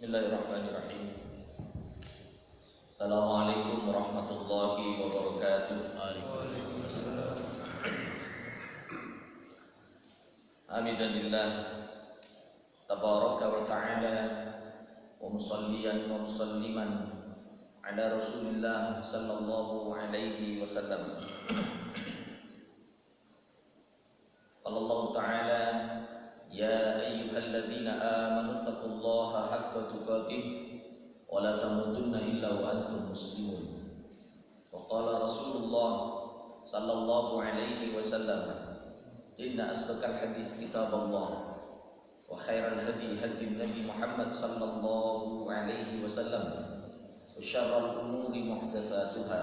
Bismillahirrahmanirrahim. Assalamualaikum warahmatullahi wabarakatuh. Hamidalillah tabaraka wa ta'ala wa musalliyan wa musalliman ala Rasulillah sallallahu alaihi wasallam. Qala Allah ta'ala ya ayyuhalladzina amanu taqullaha haqqa tuqatih wa la tamutunna illa wa antum muslimun. Wa qala Rasulullah sallallahu alaihi wasallam inna asdaqal hadits kitabullah wa khairal hadi hadi Nabi Muhammad sallallahu alaihi wasallam wa syarrul umuri muhdatsatuha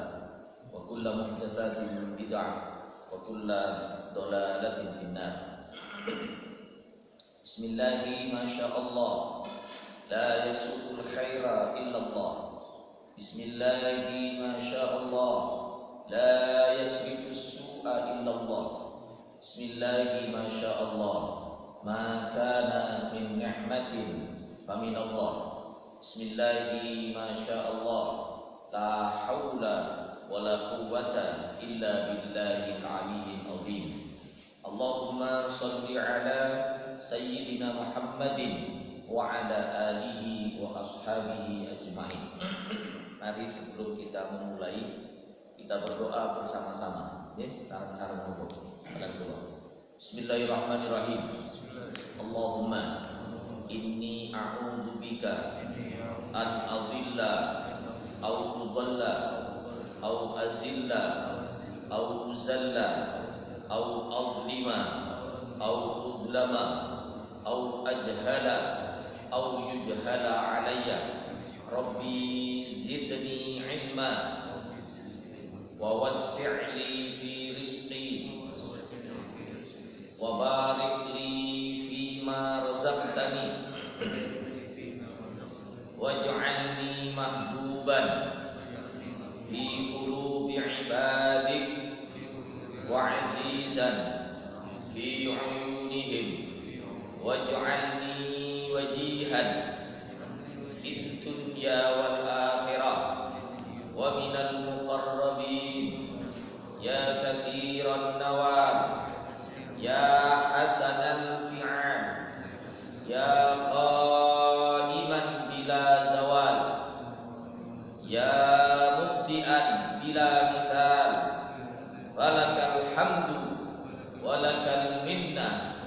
wa kullu muhdatsatin bid'ah wa kullu dhalalatin finnar. Bismillahi masyaallah la yasuqul khaira illallah. Bismillahi masyaallah la yasrifus su'a illallah. Bismillahi masyaallah ma kana min ni'matin faminallah. Bismillahi masyaallah la haula wala quwwata illa billahil aliyyil azim. Allahumma shalli ala Sayyidina Muhammadin wa ala alihi wa ashabihi ajma'in. Mari sebelum kita memulai, kita berdoa bersama-sama. Sarang-sarang ngomong. Bismillahirrahmanirrahim. Allahumma inni a'udzubika an azilla au tudalla au azilla au uzalla au azlima au uzlama au ajhala au yujhala alayya. Rabbi zidni ilma wa wassi'li fi rizqi wa barik li fima razaqtani waj'alni mahbuban fi qulubi ibadik wa azizan fi uyunihim waj'alni wajihan fid dunya wal akhirah wa minal muqarrabin ya katsiran nawab ya hasanal fi'al ya qaiman bila zawal ya mubti'an bila mithal walakal hamdu walakal minnah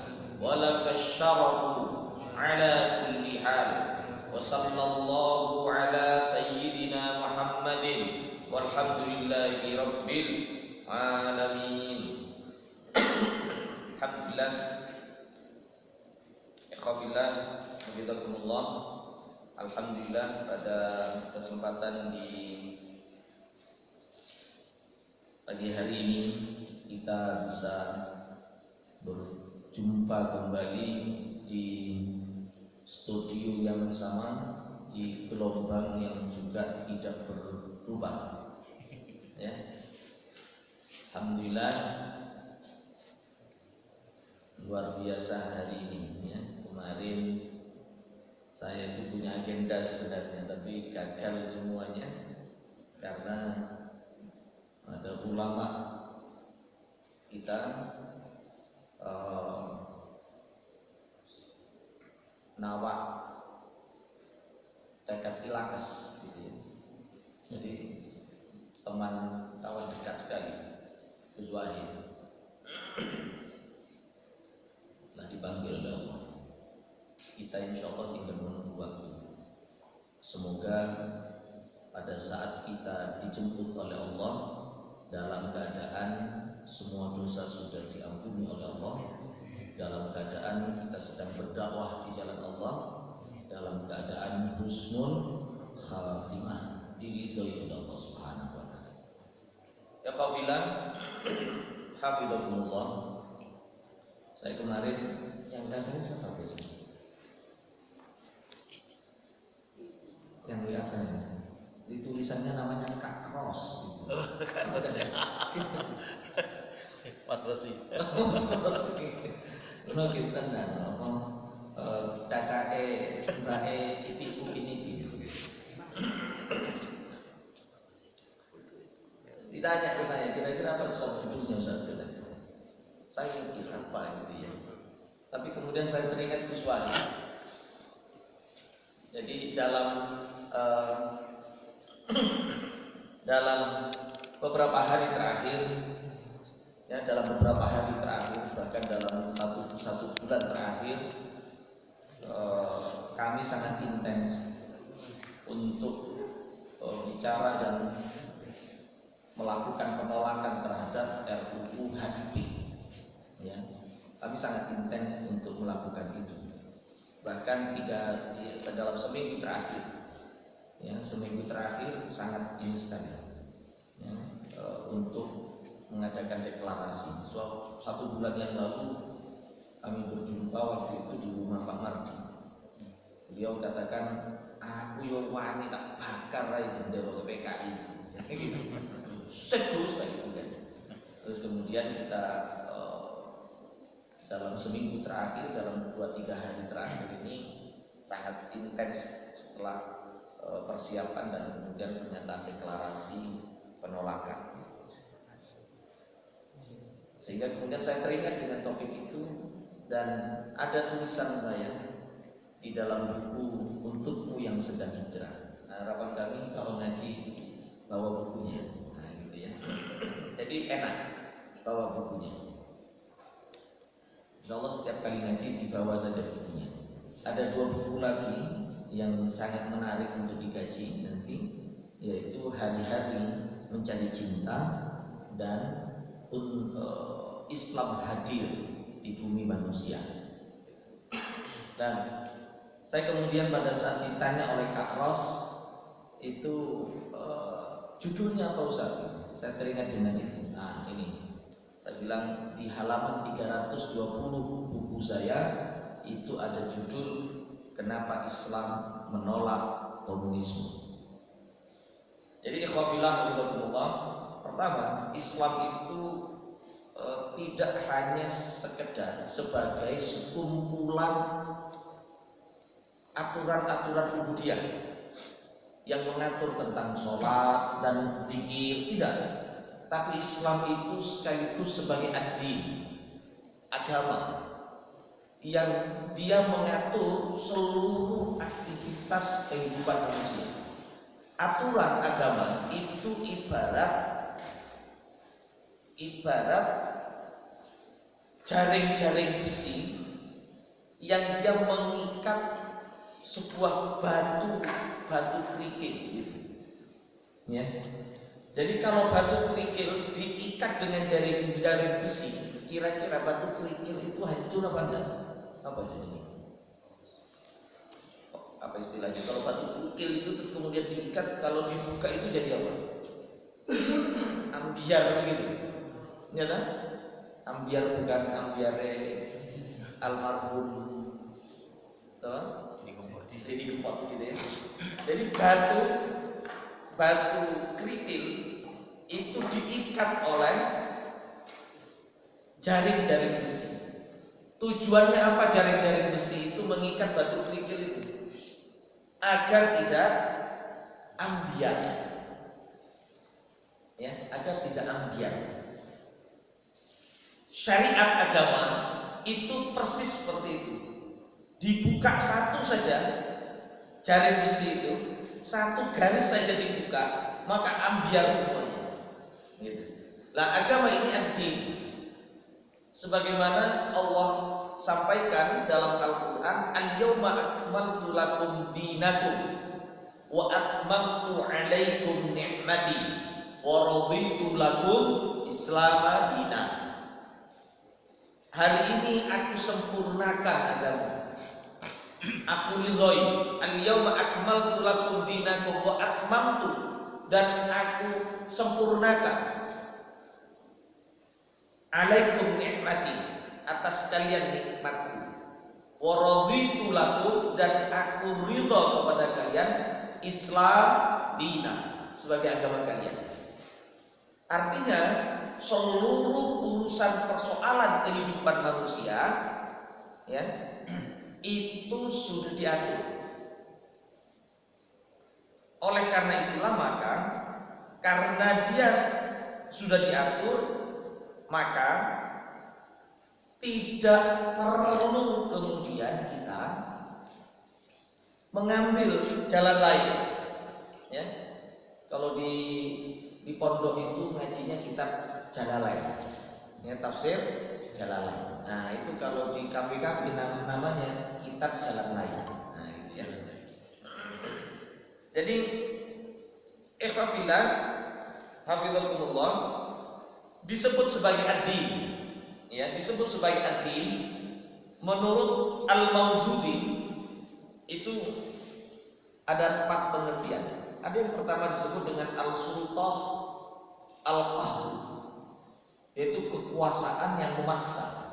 walakal syarafu ala kulli hal. Wa sallallahu ala sayyidina Muhammadin walhamdulillahi rabbil alamin. Alhamdulillah. Ikhwafillah, hafizakumullah. Alhamdulillah pada kesempatan di pagi hari ini kita bisa berjumpa kembali di studio yang sama, di gelombang yang juga tidak berubah. Ya. Alhamdulillah luar biasa hari ini. Ya. Kemarin saya itu punya agenda sebenarnya, tapi gagal semuanya karena ada ulama kita nawak tekad ilakes gitu ya. Jadi teman kawan dekat sekali Gus Wahid telah dipanggil oleh Allah. Kita insya Allah tinggal menunggu waktu. Semoga pada saat kita dijemput oleh Allah dalam keadaan semua dosa sudah diampuni oleh Allah, dalam keadaan kita sedang berdakwah di jalan Allah, dalam keadaan husnul khatimah, diridhoi oleh Allah Subhanahu wa taala. Ya khafilah, hafizakumullah. Saya kemarin yang biasanya siapa biasanya? Yang biasanya di tulisannya namanya Kak Ros. Kak Ros ya. Mas Rosi. Kalau kita apa cacake mbake tipiku ini punya Ustaz. Saya mikir apa gitu ya. Tapi kemudian saya teringat Gus Wahid. Jadi dalam beberapa hari terakhir, ya dalam beberapa hari terakhir, bahkan dalam satu bulan terakhir, kami sangat intens untuk bicara dan melakukan penolakan terhadap RUU HIP. Ya, kami sangat intens untuk melakukan itu. Bahkan dalam seminggu terakhir, ya seminggu terakhir sangat instan, ya, untuk mengadakan deklarasi. Satu bulan yang lalu kami berjumpa waktu itu di rumah Pak Mardi. Beliau katakan, aku yo wani tak bakar rai bendera PKI. Gitu. Terus terus kemudian kita dalam seminggu terakhir, dalam 2-3 hari terakhir ini sangat intens setelah persiapan dan kemudian pernyataan deklarasi penolakan. Sehingga kemudian saya teringat dengan topik itu dan ada tulisan saya di dalam buku Untukmu yang Sedang Hijrah. Nah, harapan kami kalau ngaji bawa bukunya, nah gitu ya. Jadi enak bawa bukunya. Insya Allah setiap kali ngaji dibawa saja bukunya. Ada 2 buku lagi yang sangat menarik untuk dikaji nanti, yaitu Hari-hari Mencari Cinta dan Islam Hadir di Bumi Manusia. Nah, saya kemudian pada saat ditanya oleh Kak Ros itu judulnya apa Ustaz? Saya teringat dengan itu. Nah ini saya bilang di halaman 320 buku saya itu ada judul Kenapa Islam Menolak Komunisme. Jadi ikhwafillah wallah, pertama Islam itu tidak hanya sekedar sebagai sekumpulan aturan-aturan ubudiyah yang mengatur tentang sholat dan zikir, tidak. Tapi Islam itu sekaligus sebagai ad-din, agama yang dia mengatur seluruh aktivitas kehidupan manusia. Aturan agama itu ibarat jaring-jaring besi yang dia mengikat sebuah batu kerikil gitu. Ya. Jadi kalau batu kerikil diikat dengan jaring besi, kira-kira batu kerikil itu hancur apa enggak? Apa jadinya? Apa istilahnya? Kalau batu kerikil itu terus kemudian diikat, kalau dibuka itu jadi apa? Ambiar begitu. Ya kan? Ambiar bukan ambiare almarhum Didi Kempot gitu ya. Jadi batu kerikil itu diikat oleh jaring-jaring besi. Tujuannya apa jaring-jaring besi itu mengikat batu kerikil itu? Agar tidak ambiar. Ya, agar tidak ambiar. Syariat agama itu persis seperti itu. Dibuka satu saja jaring besi itu, satu garis saja dibuka, maka ambiar semuanya. Gitu. Lah agama ini ad-din. Sebagaimana Allah sampaikan dalam Al-Quran, Al-yawma akmaltu lakum dinakum wa atmamtu alaikum ni'mati wa raditu lakum Islam dinan. Hari ini aku sempurnakan agama. Aku ridhoi. Al-yawma akmaltu lakum dinakum wa atmamtu, dan aku sempurnakan alaikum ni'mati, atas kalian nikmatku, wa raditu lakum, dan aku ridha kepada kalian Islam dina, sebagai agama kalian. Artinya seluruh urusan persoalan kehidupan manusia ya itu sudah diatur. Oleh karena itulah maka karena dia sudah diatur, maka tidak perlu kemudian kita mengambil jalan lain. Ya, kalau di pondok itu ngajinya kitab Jalalain, ya tafsir Jalalain. Nah itu kalau di kafe-kafe namanya kitab Jalan Lain. Nah itu ya. Jadi ikhwafillah hafizakumullah disebut sebagai ad-din, ya disebut sebagai ad-din menurut Al-Maududi itu ada 4 pengertian. Ada yang pertama disebut dengan al-sultah al-qahr, yaitu kekuasaan yang memaksa.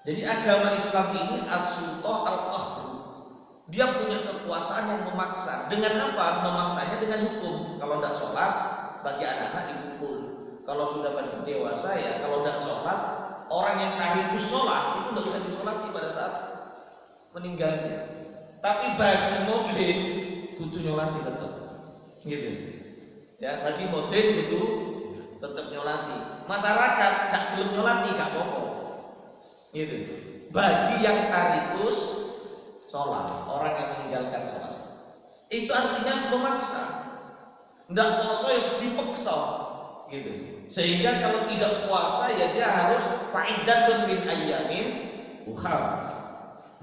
Jadi agama Islam ini al-sultah al-qahr, dia punya kekuasaan yang memaksa. Dengan apa? Memaksanya dengan hukum. Kalau tidak sholat, bagi anak-anak dipukul. Kalau sudah pada dewasa ya, kalau tidak sholat, orang yang tahrikus sholat itu tidak usah disolati pada saat meninggalnya. Tapi bagi modin kudu nyolati tetap, gitu. Ya, bagi modin kudu tetap nyolati. Masyarakat gak gelem nyolati gak apa-apa, gitu. Bagi yang tahrikus sholat, orang yang meninggalkan sholat, itu artinya memaksa. Ndak poso ya dipaksa, gitu. Sehingga kalau tidak puasa ya dia harus fa'iddatun min ayyamin ukhar,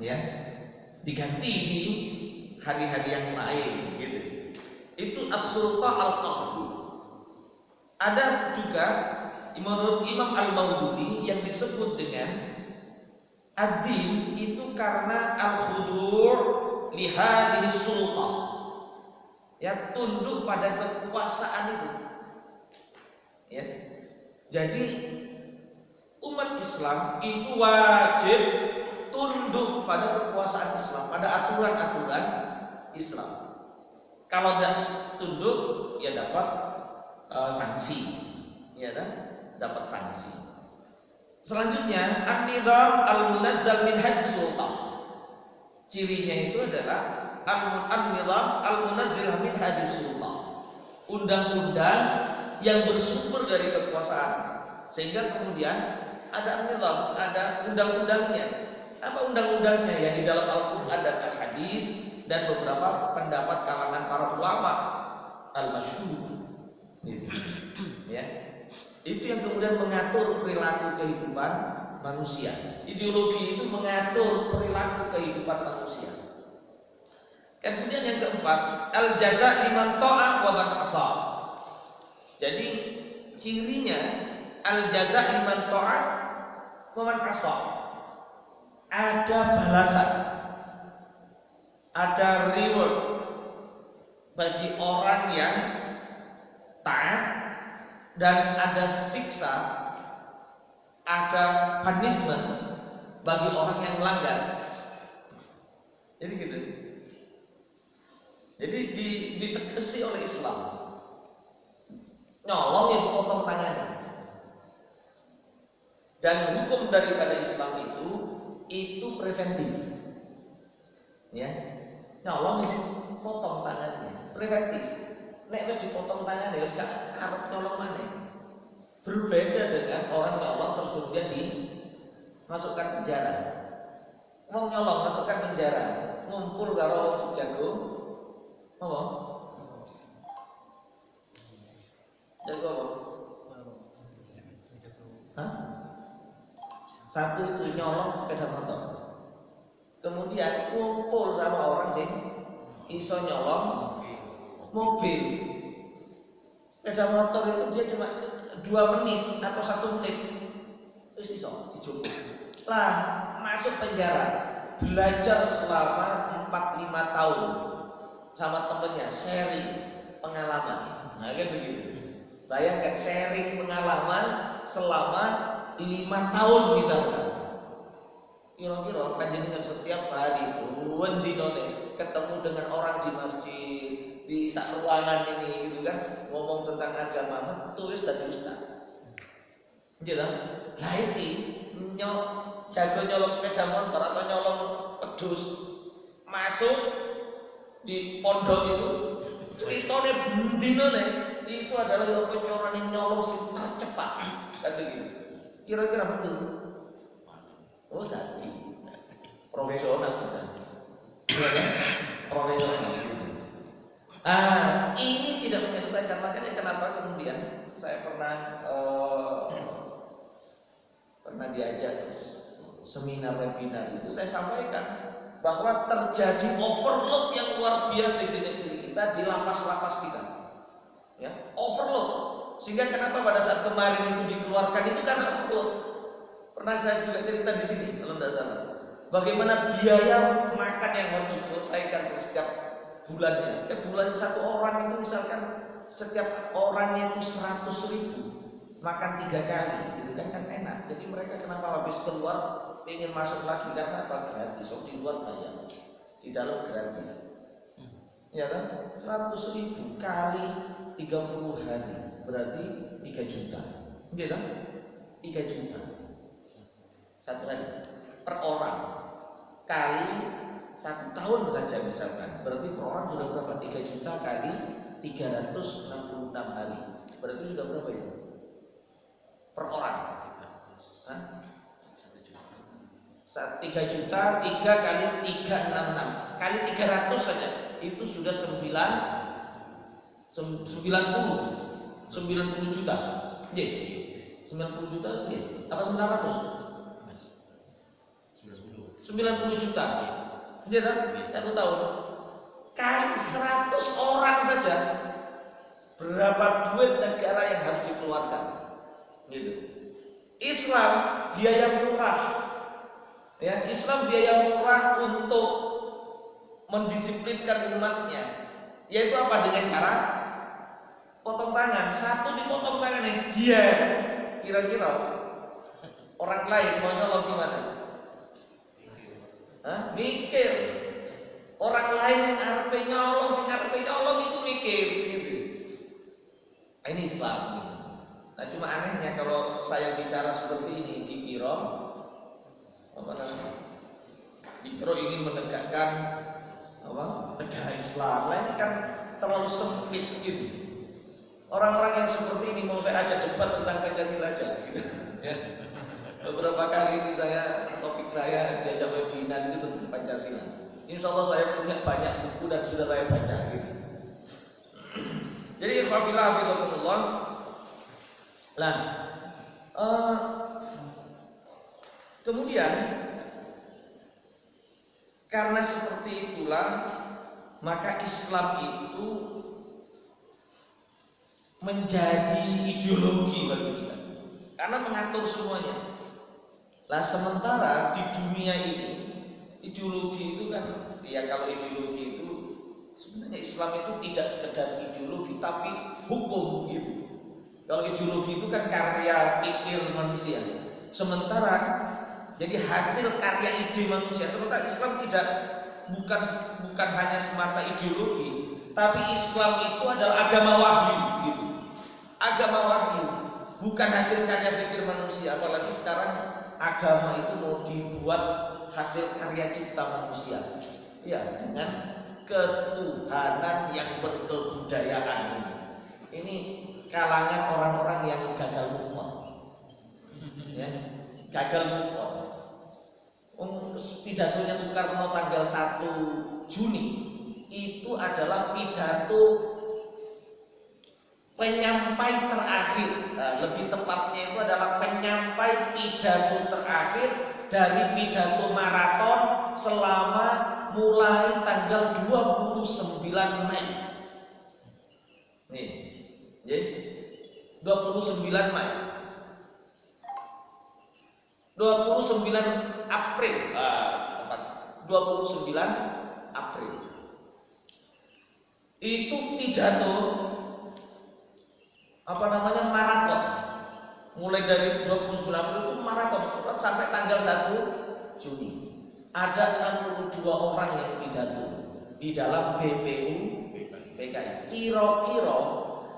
ya diganti di hari-hari yang lain, gitu. Itu as-sultah al-qahr. Ada juga menurut Imam Al-Maududi yang disebut dengan ad-din itu karena al-khudur li hadhihi sultah, ya tunduk pada kekuasaan itu. Ya. Jadi umat Islam itu wajib tunduk pada kekuasaan Islam, pada aturan-aturan Islam. Kalau tidak tunduk, ya dapat sanksi, ya kan? Dapat sanksi. Selanjutnya, an-nizam al-munazzal min hadis sultah. Cirinya itu adalah an-nizam al-munazzal min hadis sultah. Undang-undang yang bersumber dari kekuasaan, sehingga kemudian ada an-nizam, ada undang-undangnya. Apa undang-undangnya? Ya di dalam Al-Quran dan Al-Hadis dan beberapa pendapat kalangan para ulama al-masyhur, gitu. Ya, itu yang kemudian mengatur perilaku kehidupan manusia. Ideologi itu mengatur perilaku kehidupan manusia. Kemudian yang keempat, al-jaza liman ta'a wa man 'asa. Jadi cirinya al-jaza liman ta'a wa man 'asa. Ada balasan, ada reward bagi orang yang taat, dan ada siksa, ada punishment bagi orang yang melanggar. Jadi gitu. Jadi ditegesi oleh Islam, nyolong yang potong tangannya. Dan hukum daripada Islam itu preventif, ya. Nyolong itu potong tangannya, preventif. Nek wis dipotong tangannya wis gak arep nyolong maneh. Berbeda dengan orang nyolong terus kemudian dimasukkan penjara. Wong nyolong masukkan penjara, ngumpul karo wong sejago apa? Jago apa? Hah? Satu itu nyolong sepeda motor. Kemudian kumpul sama orang sih iso nyolong mobil. Sepeda motor itu dia cuma 2 menit atau 1 menit terus iso dicoba. Lah masuk penjara, belajar selama 4-5 tahun sama temennya, sharing pengalaman. Nah kan begitu. Bayangkan sharing pengalaman selama 5 tahun misalkan. Kira-kira panjenengan setiap hari puluhan dinone ketemu dengan orang di masjid, di sak ruangan ini gitu kan, ngomong tentang agama, tulis dari ustaz. Gitu. Lah iki jago nyolong sepeda motor atau nyolong pedus masuk di pondok itu, ceritane bendinane itu adalah yang nyolong sing tercepat. kan begitu. Kira-kira betul. Oh jadi profesional kita. Profesional gitu. Ini tidak menyelesaikan, makanya kenapa kemudian saya pernah diajak seminar webinar itu, saya sampaikan bahwa terjadi overload yang luar biasa di negeri kita, di lapas-lapas kita, ya, overload. Sehingga kenapa pada saat kemarin itu dikeluarkan itu karena overload. Pernah saya juga cerita di sini kalau tidak salah, bagaimana biaya makan yang harus diselesaikan setiap bulannya. Setiap bulan satu orang itu misalkan setiap orangnya itu 100.000, makan 3 kali gitu kan enak. Jadi mereka kenapa habis keluar pengen masuk lagi, karena apa? Gratis. Oh, di luar bayar, di dalam gratis, ya kan? 100.000 kali 30 hari berarti 3 juta, gitu kan? 3 juta satu hari per orang, kali 1 tahun saja misalkan, berarti per orang sudah berapa? 3 juta kali 366 hari, berarti sudah berapa ya? Per orang? 3 juta 3 kali 366 kali 300 saja itu sudah 90 juta. Nggih. 90 juta nggih. Apa 900? 90 juta. Nggih ta? 1 tahun. Kali 100 orang saja berapa duit negara yang harus dikeluarkan. Gitu. Islam biaya murah. Ya, Islam biaya murah untuk mendisiplinkan umatnya, yaitu apa? Dengan cara potong tangan. Satu dipotong tangannya, dia kira-kira orang lain mau nyolong gimana? Mikir. Orang lain yang arepe nyolong, sing arepe nyolong itu mikir gitu. Ini Islam. Nah, cuma anehnya kalau saya bicara seperti ini dikira Dikira ingin menegakkan negara Islam. Nah, ini kan terlalu sempit gitu. Orang-orang yang seperti ini mau saya ajak debat tentang Pancasila aja gitu. Ya. Beberapa kali ini topik saya diajak webinar itu tentang Pancasila. Insya Allah saya punya banyak buku dan sudah saya baca gitu. Jadi ikhwafillah hafidhakumullah. Nah, kemudian karena seperti itulah maka Islam itu menjadi ideologi bagi kita karena mengatur semuanya. Lah sementara di dunia ini ideologi itu kan, ya kalau ideologi itu sebenarnya Islam itu tidak sekedar ideologi tapi hukum gitu. Kalau ideologi itu kan karya pikir manusia. Sementara jadi hasil karya ide manusia. Sementara Islam bukan hanya semata ideologi, tapi Islam itu adalah agama wahyu gitu. Agama wahyu, bukan hasil karya pikir manusia. Apalagi sekarang agama itu mau dibuat hasil karya cipta manusia. Ya, dengan ketuhanan yang berkebudayaan ini. Ini kalangan orang-orang yang gagal move on. Ya, gagal move on. Pidatonya Soekarno tanggal 1 Juni itu adalah pidato penyampai terakhir. Lebih tepatnya itu adalah penyampai pidato terakhir dari pidato maraton selama mulai tanggal 29 Mei. Nih, 29 Mei. 29 April, tepat 29 April. Itu pidato maraton. Mulai dari 29 April itu maraton sampai tanggal 1 Juni. Ada 62 orang yang pidato di dalam BPU PKI. Kira-kira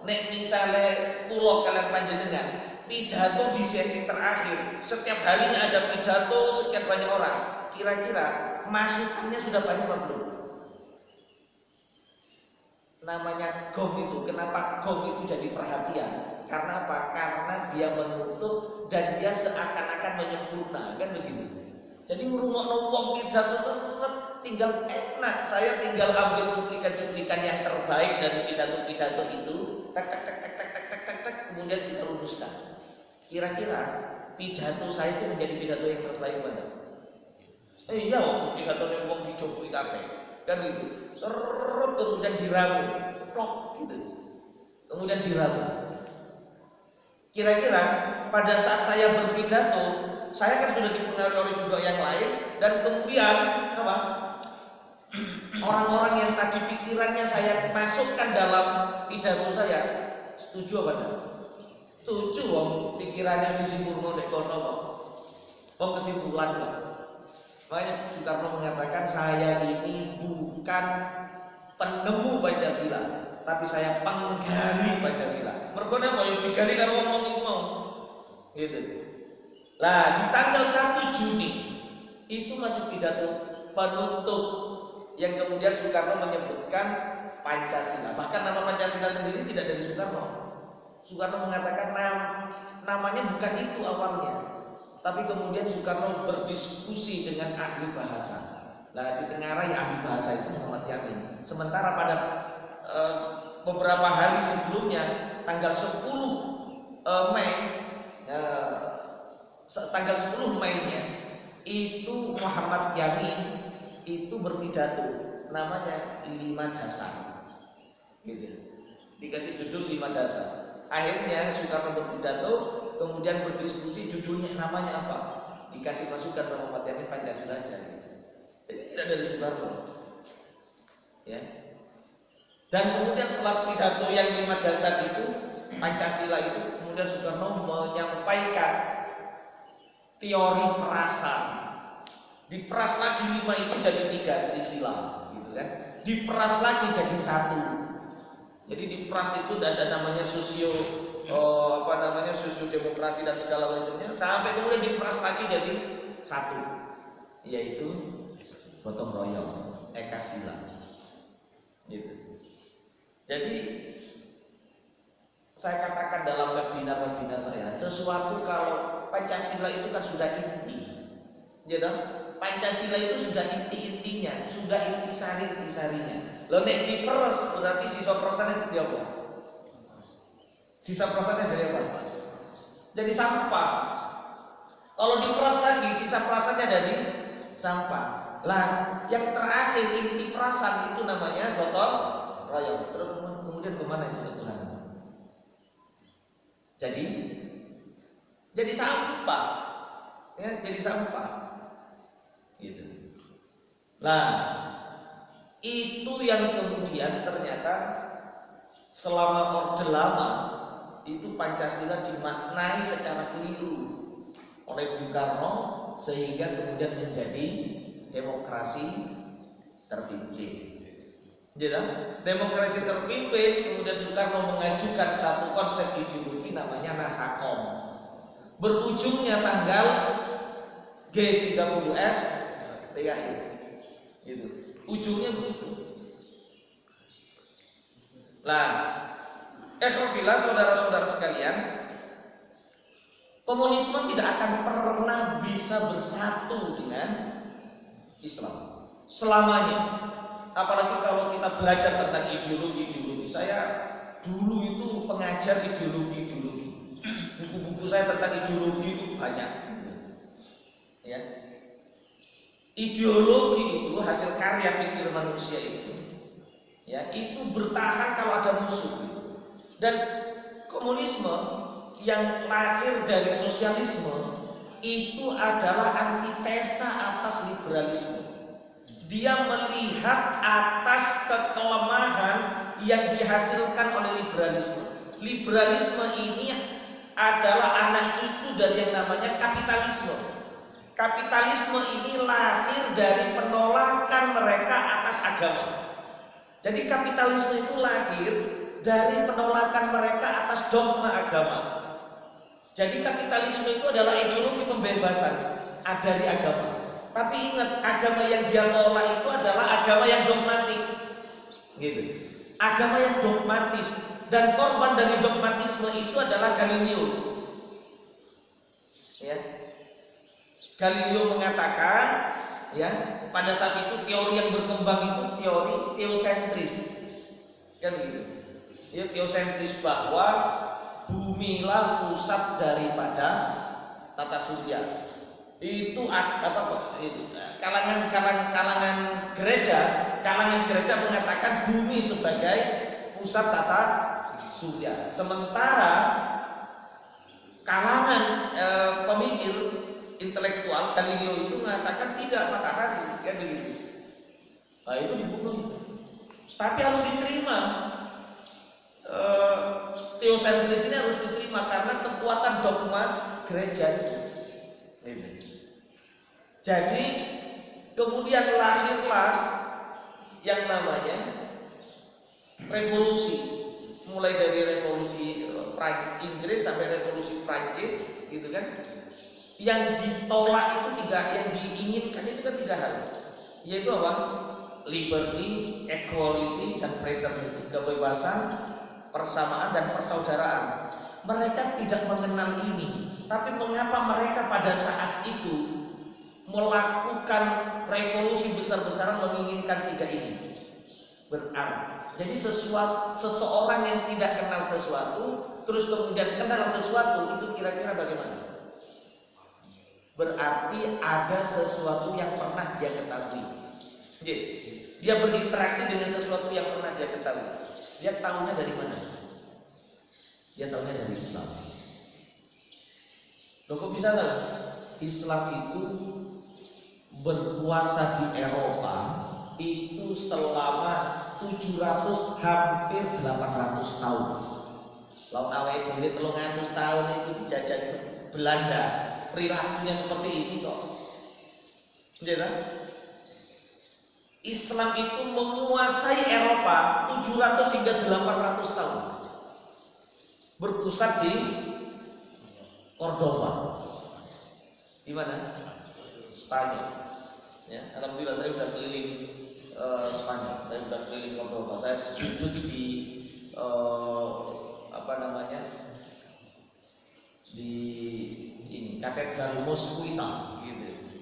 nek misale kula kalian panjenengan pidato di sesi terakhir, setiap harinya ada pidato sekian banyak orang. Kira-kira masukannya sudah banyak apa belum? Namanya gong itu, kenapa gong itu jadi perhatian? Karena apa? Karena dia menutup dan dia seakan-akan menyempurna, kan begitu. Jadi ngrungokno wong pidato seret tinggal enak, saya tinggal ambil cuplikan-cuplikan yang terbaik dari pidato-pidato itu, tak, kemudian kita rumuskan. Kira-kira pidato saya itu menjadi pidato yang terbaik mana? Iya, pidato yang wong dicoba kabeh, kan gitu. Seret kemudian diramu, plok gitu. Kemudian diramu. Kira-kira pada saat saya berpidato, saya kan sudah dipengaruhi oleh juga yang lain, dan kemudian apa? Orang-orang yang tadi pikirannya saya masukkan dalam pidato saya, setuju apa enggak? Setuju, wong pikirannya disimpulno nek kono kok. Wong kesimpulan kok. Makanya Soekarno mengatakan saya ini bukan penemu Pancasila, tapi saya penggali Pancasila. Mergo napa yo digali karo wong iku mau. Gitu. Lah, di tanggal 1 Juni itu masih pidato penutup yang kemudian Soekarno menyebutkan Pancasila. Bahkan nama Pancasila sendiri tidak dari Soekarno. Soekarno mengatakan namanya bukan itu awalnya. Tapi kemudian Soekarno berdiskusi dengan ahli bahasa. Nah, ditengarai ahli bahasa itu Muhammad Yamin. Sementara pada beberapa hari sebelumnya, tanggal 10 Mei, tanggal 10 Mei-nya itu Muhammad Yamin itu berpidato, namanya 5 dasar, gitu. Dikasih judul 5 dasar. Akhirnya Soekarno berpidato, kemudian berdiskusi judulnya namanya apa, dikasih masukan sama Muhammad Yamin Pancasila aja. Jadi tidak dari Soekarno, ya. Dan kemudian setelah pidato yang 5 dasar itu, Pancasila itu, kemudian Soekarno menyampaikan teori perasan. Diperas lagi 5 itu jadi 3 Trisila, gitu kan? Diperas lagi jadi 1. Jadi diperas itu ada namanya sosio demokrasi dan segala macamnya, sampai kemudian diperas lagi jadi 1, yaitu gotong royong, Ekasila, gitu. Jadi saya katakan dalam webinar saya, sesuatu kalau Pancasila itu kan sudah inti, gitu. Pancasila itu sudah inti-intinya, sudah intisari-intisarinya. Lo nek diperes berarti sisa perasannya jadi apa? Sisa perasannya jadi apa? Jadi sampah. Kalau diperas lagi, sisa perasannya jadi sampah. Lah, yang terakhir inti perasan itu namanya gotong royong. Terus kemudian kemana itu ke Tuhan? Jadi sampah, ya, jadi sampah, gitu. Nah, itu yang kemudian ternyata selama Orde Lama itu Pancasila dimaknai secara keliru oleh Bung Karno sehingga kemudian menjadi demokrasi terpimpin. Gitu? Demokrasi terpimpin, kemudian Soekarno mengajukan satu konsep ideologi namanya Nasakom. Berujungnya tanggal G30S PKI. Gitu. Ujungnya begitu. Lah, ikhwafillah, saudara-saudara sekalian, komunisme tidak akan pernah bisa bersatu dengan Islam selamanya. Apalagi kalau kita belajar tentang ideologi. Saya dulu itu pengajar ideologi. Buku-buku saya tentang ideologi itu banyak. Ya. Ideologi itu hasil karya pikir manusia itu. Ya, itu bertahan kalau ada musuh. Dan komunisme yang lahir dari sosialisme itu adalah antitesa atas liberalisme. Dia melihat atas kekelemahan yang dihasilkan oleh liberalisme. Liberalisme ini adalah anak cucu dari yang namanya kapitalisme. Kapitalisme ini lahir dari penolakan mereka atas agama. Jadi kapitalisme itu lahir dari penolakan mereka atas dogma agama. Jadi kapitalisme itu adalah ideologi pembebasan dari agama. Tapi ingat, agama yang dia tolak itu adalah agama yang dogmatik, gitu. agama yang dogmatis, dan korban dari dogmatisme itu adalah Galileo. Ya. Galileo mengatakan, ya, pada saat itu teori yang berkembang itu teori teosentris, kan begitu. Ya, teosentris bahwa bumilah pusat daripada tata surya. Itu kalangan gereja mengatakan bumi sebagai pusat tata surya. Sementara kalangan pemikir intelektual Galileo itu mengatakan tidak, matahari, kan begitu. Nah, itu dibunuh itu. Tapi harus diterima. Teosentris ini harus diterima karena kekuatan dogma gereja itu. Gitu. Jadi kemudian lahirlah yang namanya revolusi, mulai dari revolusi Inggris sampai revolusi Prancis, gitu kan? Yang ditolak itu yang diinginkan itu kan 3 hal, yaitu apa? Liberty, equality, dan fraternity, kebebasan, persamaan, dan persaudaraan. Mereka tidak mengenal ini, tapi mengapa mereka pada saat itu melakukan revolusi besar-besaran menginginkan 3 ini? Berarti, jadi seseorang yang tidak kenal sesuatu, terus kemudian kenal sesuatu, itu kira-kira bagaimana? Berarti ada sesuatu yang pernah dia ketahui. Dia berinteraksi dengan sesuatu yang pernah dia ketahui. Dia tahunya dari mana? Dia tahunya dari Islam. Loh, kok bisa tahu? Islam itu berpuasa di Eropa itu selama 700 hampir 800 tahun. Lalu awake dhewe 300 tahun itu dijajah Belanda. Perilakunya seperti ini kok. Jadi, Islam itu menguasai Eropa 700 hingga 800 tahun. Berpusat di Cordoba. Di mana? Spanyol. Ya, alhamdulillah saya sudah keliling Spanyol. Saya sudah keliling Cordoba. Saya sujud di di ini Katedral Mosquita gitu.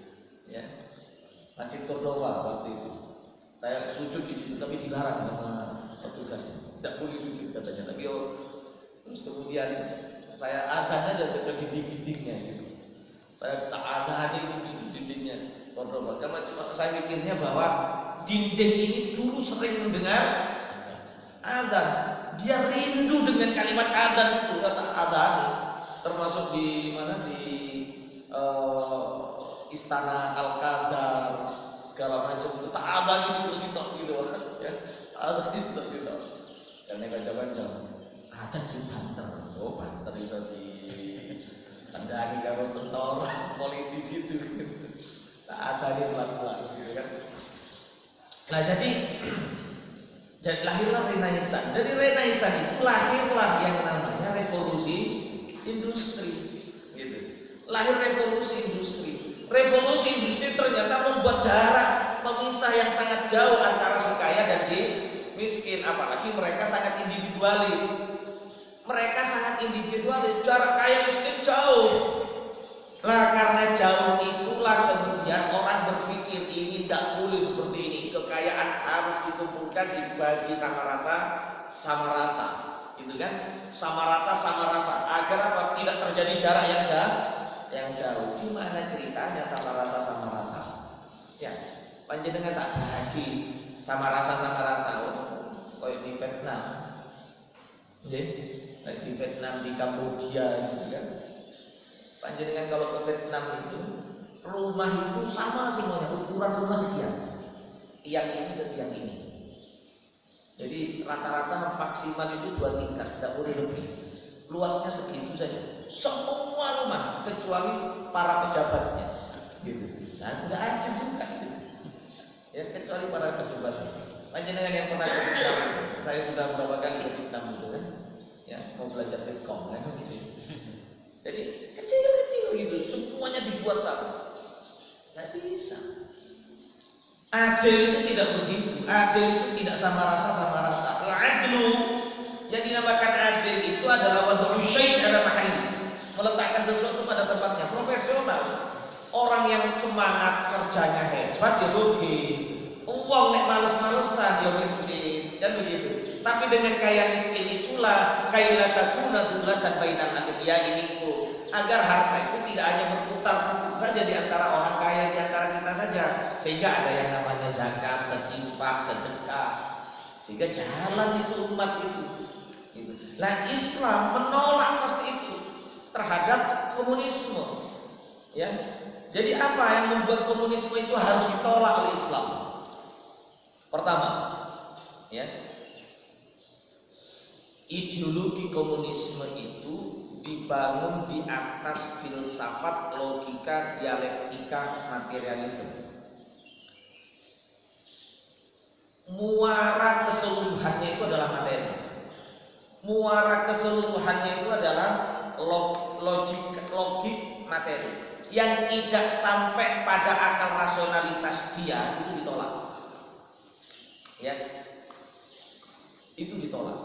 Ya. Masjid Cordoba waktu itu. Saya sujud di situ tapi dilarang sama petugasnya. Tidak boleh sujud katanya. Tapi terus kemudian saya adhan aja saya di dinding-dindingnya gitu. Saya tak adhan itu di dindingnya Cordoba. Karena saya mikirnya bahwa dinding ini dulu sering mendengar adhan. Dia rindu dengan kalimat adhan itu, kata adhan. Termasuk di mana, di Istana Alcazar segala macam itu tak adhan di situ gitu ya. Adhan di situ. Karena baca-baca adhan sih banter. Oh, banter bisa di tandani kalau tentara polisi situ. Tak adhan pelan-pelan gitu kan. Nah, jadi lahirlah Renaissance. Dari Renaissance itu lahirlah yang namanya revolusi industri, gitu. Lahir revolusi industri. Revolusi industri ternyata membuat jarak pemisah yang sangat jauh antara si kaya dan si miskin. Apalagi mereka sangat individualis. Jarak kaya miskin jauh. Lah karena jauh itulah kemudian orang berpikir ini tidak boleh seperti ini. Kekayaan harus dikumpulkan, dibagi sama rata, sama rasa, gitu kan? Sama rata, sama rasa. Agar apa? Tidak terjadi jarak yang jauh. Gimana ceritanya sama rasa, sama rata? Ya, panjenengan tak bagi sama rasa, sama rata. Kayak di Vietnam, kayak di Vietnam, di Kamboja, gitu kan? Panjenengan kalau ke Vietnam itu rumah itu sama semuanya, ukuran rumah sekian, tiang ini dan tiang ini. Jadi rata-rata maksimal itu 2 tingkat, tidak boleh lebih. Luasnya segitu saja, semua rumah kecuali para pejabatnya, gitu. Nah, nggak ada juga gitu. Ya, kecuali para pejabatnya. Panjenengan yang pernah ke Vietnam, saya sudah beberapa kali ke Vietnam gitu kan, ya mau belajar Vietcong kan gitu. Jadi kecil-kecil gitu, semuanya dibuat sama. Nggak bisa. Adil itu tidak begitu. Adil itu tidak sama rasa, sama rata. Adu yang dinamakan adil itu adalah wad'u syai' ala mahalli, meletakkan sesuatu pada tempatnya. Profesional, orang yang semangat kerjanya hebat ya rugi, uang nek males-malesan ya miskin, kan begitu. Tapi dengan kaya miskin itulah kaila takuna dzulatan bainal aghniya minkum, agar harta itu tidak hanya berputar-putar saja di antara orang kaya, di antara kita saja, sehingga ada yang namanya zakat, sedekah, sedekah, sehingga jalan itu umat itu. Nah, Islam menolak pasti itu terhadap komunisme, ya. Jadi apa yang membuat komunisme itu harus ditolak oleh Islam? Pertama, ya, ideologi komunisme itu dibangun di atas filsafat, logika, dialektika, materialisme. Muara keseluruhannya itu adalah materi. Muara keseluruhannya itu adalah logik materi yang tidak sampai pada akal rasionalitas dia, itu ditolak, ya, itu ditolak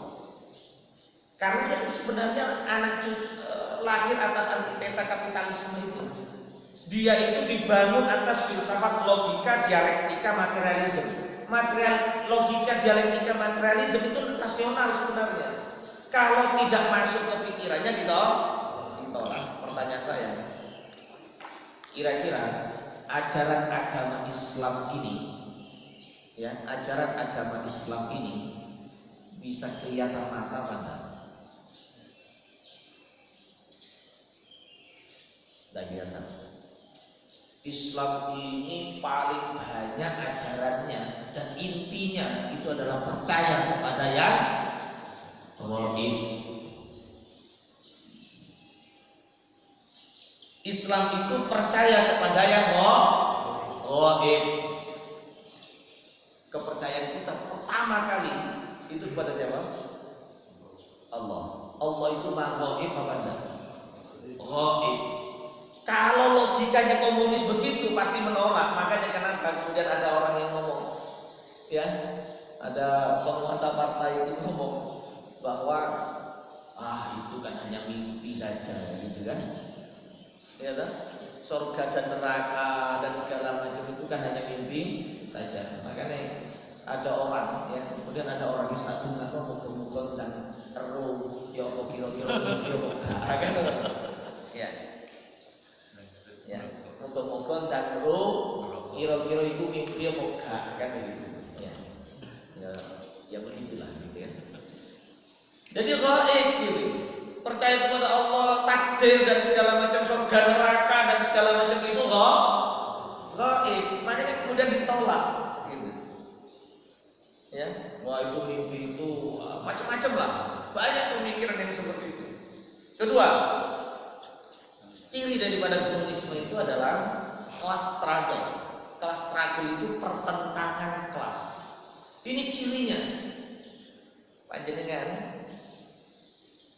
karena dia sebenarnya lahir atas antitesa kapitalisme itu. Dia itu dibangun atas filsafat, logika, dialektika, materialisme. Logika, dialektika, materialisme itu rasional sebenarnya. Kalau tidak masuk ke pikirannya ditolak. Pertanyaan saya, kira-kira ajaran agama Islam ini, ya, ajaran agama Islam ini bisa kelihatan mata mana? Tidak kelihatan. Islam ini paling banyak ajarannya dan intinya itu adalah percaya kepada yang ghaib. Islam itu percaya kepada yang ghaib. Kepercayaan kita pertama kali itu kepada siapa? Allah. Allah itu maha ghaib apa enggak? Ghaib. Kalau logikanya komunis begitu pasti menolak. Makanya kenapa kemudian ada orang yang ngomong, ya, ada penguasa partai itu ngomong bahwa itu kan hanya mimpi saja, gitu kan? Ya kan? Surga dan neraka dan segala macam itu kan hanya mimpi saja. Makanya ada orang, ya, kemudian ada orang yang satu ngaku muka-muka dan teru, ya kira-kira kan? Ya. Ya, muka-muka dan teru, kira-kira itu mimpi moga kan begitu. Ya begitulah, gitu kan? Jadi ghaib gitu. Percaya kepada Allah, takdir dan segala macam, surga neraka dan segala macam itu ghaib. Makanya kemudian ditolak gitu. Ya, wah itu mimpi itu macam-macam lah. Banyak pemikiran yang seperti itu. Kedua, ciri daripada komunisme itu adalah class struggle. Class struggle itu pertentangan kelas. Ini cirinya. Panjenengan.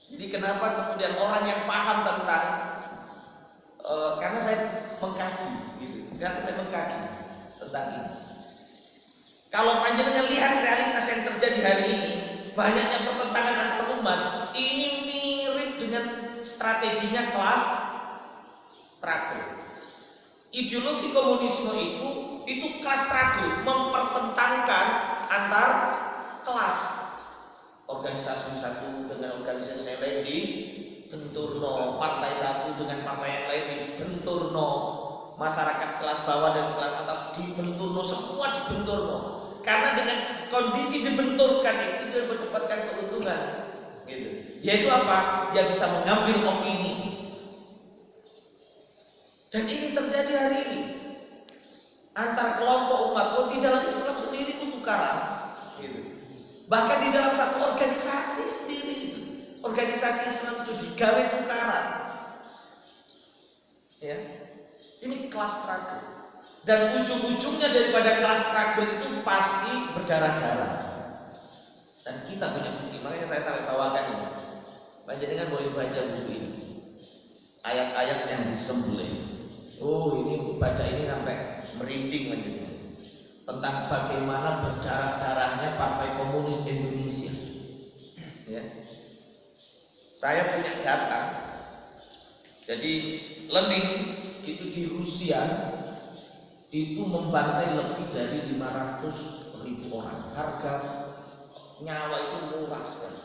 Jadi kenapa kemudian orang yang paham tentang karena saya mengkaji gitu. Karena saya mengkaji tentang ini. Kalau panjenengan lihat realitas yang terjadi hari ini, banyaknya pertentangan antar umat, ini mirip dengan strateginya kelas struggle. Ideologi komunisme itu kelas struggle, mempertentangkan antar kelas. Organisasi satu dengan organisasi lain dibenturno, partai satu dengan partai yang lain dibenturno, masyarakat kelas bawah dan kelas atas dibenturno, semua dibenturno. Karena dengan kondisi dibenturkan itu dia mendapatkan keuntungan, gitu. Yaitu apa? Dia bisa mengambil opini. Dan ini terjadi hari ini antar kelompok umat. Di dalam Islam sendiri itu tukaran, gitu. Bahkan di dalam satu organisasi sendiri itu, organisasi Islam itu digawe tukaran. Ya. Ini kelas struggle. Dan ujung-ujungnya daripada kelas struggle itu pasti berdarah-darah. Dan kita punya bukti, makanya saya sampai bawakan ini. Panjenengan boleh baca buku ini. Ayat-ayat yang disembelih. Oh, ini baca ini sampai merinding panjenengan. Tentang bagaimana berdarah-darahnya Partai Komunis Indonesia. Saya punya data. Jadi Lenin itu di Rusia itu membantai lebih dari 500.000 orang. Harga nyawa itu murah sekali.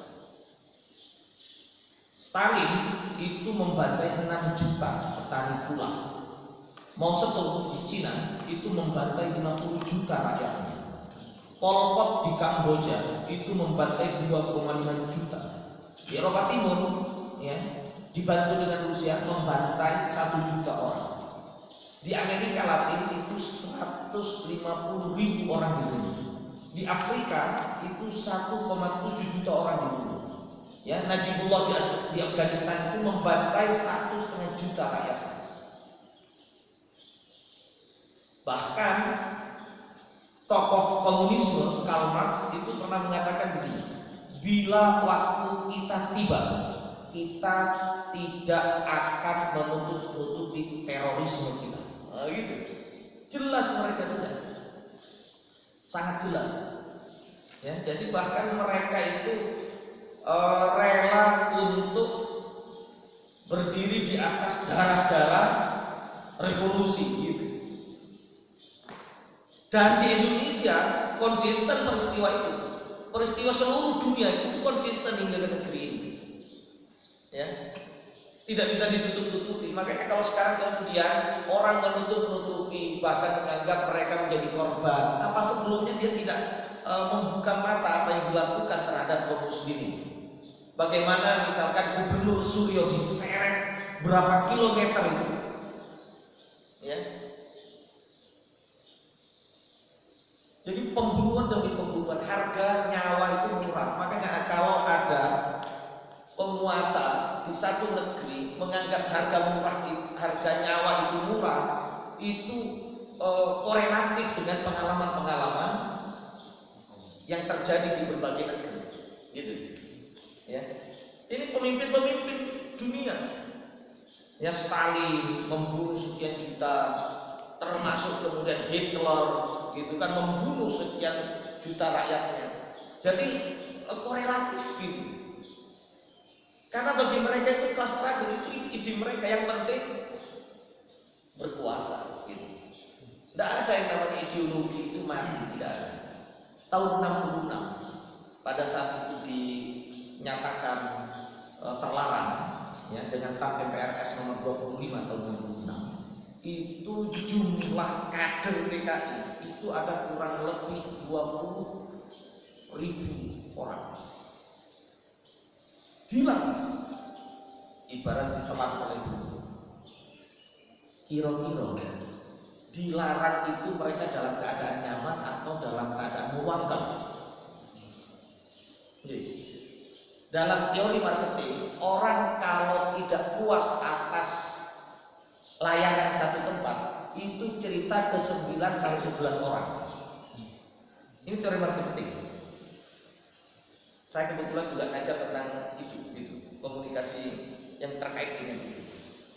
Stalin itu membantai 6 juta petani gula. Mao Zedong di Cina itu membantai 50 juta rakyatnya. Pol Pot di Kamboja itu membantai 2,5 juta. Di Eropa Timur, ya, dibantu dengan Rusia membantai 1 juta orang. Di Amerika Latin itu 150.000 orang dibunuh. Di Afrika itu 1,7 juta orang dibunuh. Ya, Najibullah di Afghanistan itu membantai 1,5 juta rakyat. Bahkan tokoh komunisme Karl Marx itu pernah mengatakan begini, bila waktu kita tiba, kita tidak akan menutup-nutupi terorisme kita. Nah, gitu. Jelas mereka sudah, sangat jelas. Ya, jadi bahkan mereka itu rela untuk berdiri di atas darah-darah revolusi gitu. Dan di Indonesia konsisten peristiwa itu, peristiwa seluruh dunia itu konsisten hingga ke negeri ini, ya, tidak bisa ditutup-tutupi. Makanya kalau sekarang kemudian orang menutup-nutupi, bahkan menganggap mereka menjadi korban, apa sebelumnya dia tidak membuka mata apa yang dilakukan terhadap kaum muslimin? Bagaimana misalkan Gubernur Suryo diseret berapa kilometer itu, ya. Jadi pembunuhan demi pembunuhan, harga nyawa itu murah. Makanya kalau ada penguasa di satu negeri menganggap harga nyawa itu murah, itu korelatif dengan pengalaman-pengalaman yang terjadi di berbagai negeri, gitu. Ya, ini pemimpin-pemimpin dunia. Ya, Stalin membunuh sekian juta, termasuk kemudian Hitler, gitu kan, membunuh sekian juta rakyatnya. Jadi korelatif gitu. Karena bagi mereka itu kelas struggle itu ide mereka, yang penting berkuasa gitu. Tidak ada yang namanya ideologi itu mati, tidak ada. Tahun 66 pada saat itu dinyatakan terlarang, ya, dengan TAP MPRS nomor 25 tahun 66, itu jumlah kader PKI itu ada kurang lebih 20.000 orang. Hilang, ibarat ditelan oleh bumi. Kira-kira dilarang itu mereka dalam keadaan nyaman atau dalam keadaan mewangkal? Dalam teori marketing, orang kalau tidak puas atas layanan satu tempat, itu cerita ke 9 sampai 11 orang. Ini teori marketing. Saya kebetulan juga ngajar tentang itu, komunikasi yang terkait dengan itu.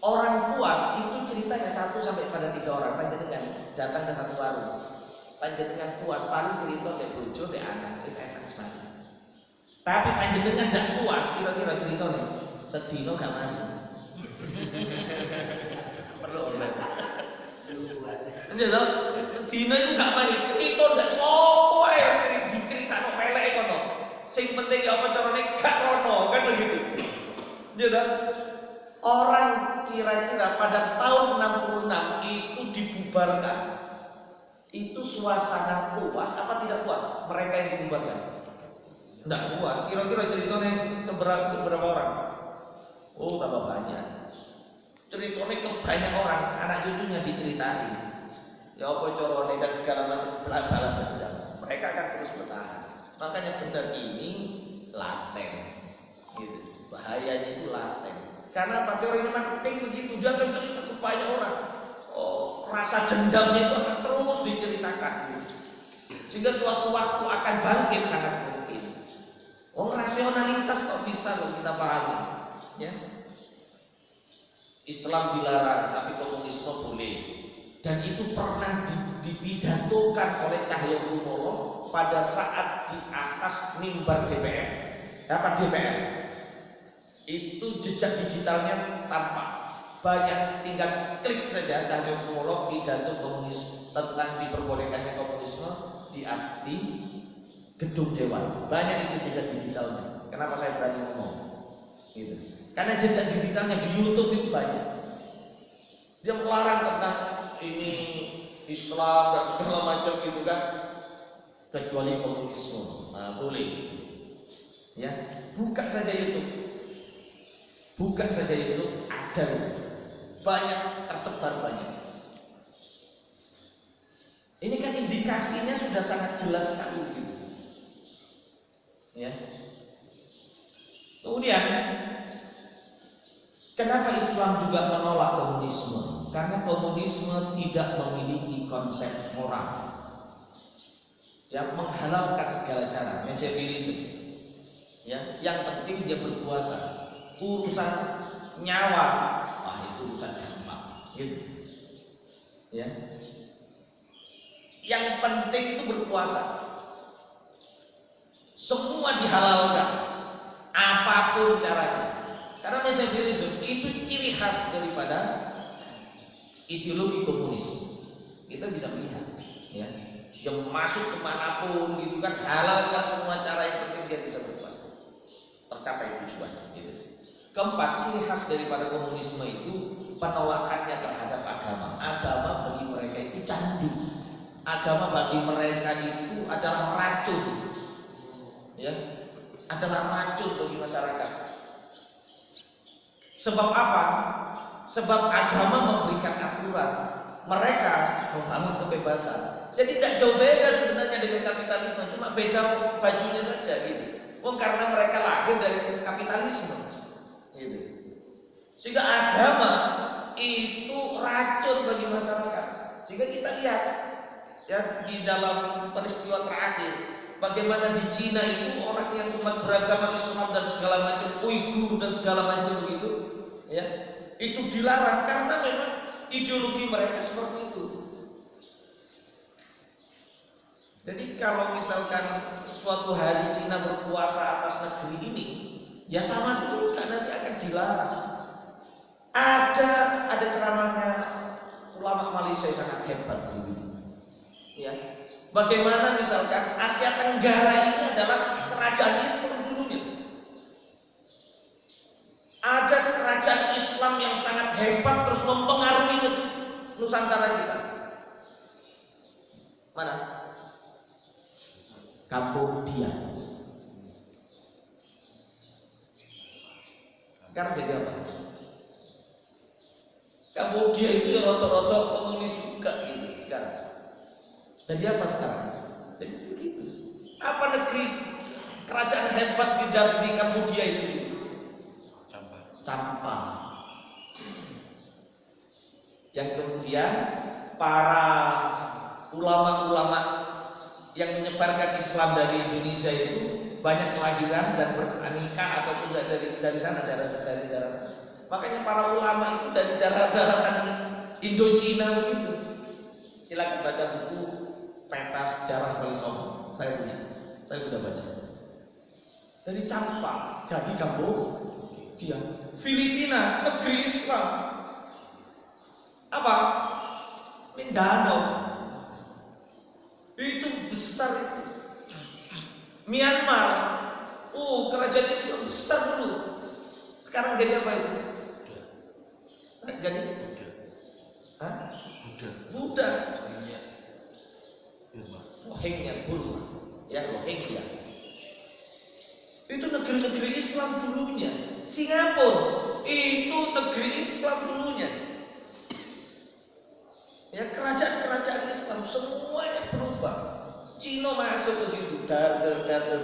Orang puas itu ceritanya 1 sampai pada 3 orang. Panjenengan datang ke satu warung, panjenengan puas paling cerita dek bojo dek anak, wis enak sekali. Tapi panjenengan tidak puas, kira-kira ceritanya sedino gak mari. Perlu online. Enggak, sedino itu gak mari. Cerita ndak sopo ae diceritakno peleke kono. Sing penting apa carane gak rono, kan begitu. Enggak. Orang kira-kira pada tahun 66 itu dibubarkan. Itu suasana puas apa tidak puas? Mereka yang dibubarkan. Tidak puas. Kira-kira ceritanya keberapa orang? Oh, tambah banyak. Ceritanya ke banyak orang, anak cucunya diceritain. Ya apa corone dan segala macam balas dendam. Mereka akan terus bertahan. Makanya benar ini laten. Gitu. Bahayanya itu laten. Karena apa? Teori marketing begitu, dia akan cerita ke banyak orang. Oh, rasa dendamnya itu akan terus diceritakan. Gitu. Sehingga suatu waktu akan bangkit sangat mungkin. Oh, rasionalitas kok bisa loh kita pahami, ya. Islam dilarang, tapi komunisme boleh. Dan itu pernah dipidatokan oleh Cahyokumolo pada saat di atas mimbar DPR. Apa DPR? Itu jejak digitalnya tampak banyak, tinggal klik saja Cahyokumolo pidato komunis tentang diperbolehkannya komunisme di gedung Dewan. Banyak itu jejak digitalnya. Kenapa saya berani ngomong? Gitu. Karena jejak digitalnya di YouTube itu banyak. Dia melarang tentang ini Islam dan segala macam gitu kan, kecuali komunisme. Nah, boleh. Ya, buka saja YouTube. Bukan saja itu, ada banyak, tersebar banyak. Ini kan indikasinya sudah sangat jelas sekali gitu. Ya. Kemudian kenapa Islam juga menolak komunisme? Karena komunisme tidak memiliki konsep moral yang menghalalkan segala cara, Machiavellism. Ya, yang penting dia berkuasa. Urusan nyawa, wah itu urusan gampang, gitu. Ya. Yang penting itu berkuasa. Semua dihalalkan, apapun caranya. Karena Machiavellism itu ciri khas daripada ideologi komunis. Kita bisa melihat, ya. Dia masuk kemanapun, gitu kan, halalkan semua cara, yang penting dia bisa berkuasa, tercapai tujuan. Gitu. Keempat, ciri khas daripada komunisme itu penolakannya terhadap agama. Agama bagi mereka itu candu. Agama bagi mereka itu adalah racun. Ya, adalah racun bagi masyarakat. Sebab apa? Sebab agama memberikan aturan. Mereka membangun kebebasan. Jadi tidak jauh beda sebenarnya dengan kapitalisme, cuma beda bajunya saja gitu. Karena mereka lahir dari kapitalisme. Gitu. Sehingga agama itu racun bagi masyarakat. Sehingga kita lihat ya di dalam peristiwa terakhir bagaimana di Cina itu orang yang umat beragama Islam dan segala macam, Uighur dan segala macam itu, ya itu dilarang karena memang ideologi mereka seperti itu. Jadi kalau misalkan suatu hari Cina berkuasa atas negeri ini, ya sama juga nanti akan dilarang. Ada ceramahnya ulama Malaysia sangat hebat begitu. Ya. Bagaimana misalkan Asia Tenggara ini adalah kerajaan Islam dulunya. Ada kerajaan Islam yang sangat hebat terus mempengaruhi Nusantara kita. Mana? Kambodia. Sekarang jadi apa? Kambodia itu ya rotok-rotok komunis juga gitu sekarang. Jadi apa sekarang? Jadi begitu. Apa negeri kerajaan hebat di Kambodia itu? Campa. Yang kemudian para ulama-ulama yang menyebarkan Islam dari Indonesia itu banyak kelahiran dan bernikah ataupun dari sana, dari daerah sana. Makanya para ulama itu dari daratan Indochina begitu. Silakan baca buku Peta Sejarah Wali Songo, saya punya, saya sudah baca. Dari Campa jadi Kambodia. Filipina negeri Islam. Apa? Mindanao. Itu besar itu. Myanmar, kerajaan Islam besar dulu. Sekarang jadi apa itu? Jadi Buddha. Rohingya, Burma, ya Rohingya. Itu negeri-negeri Islam dulunya. Singapura itu negeri Islam dulunya. Ya kerajaan-kerajaan Islam semuanya berubah. Cina masuk ke situ, dar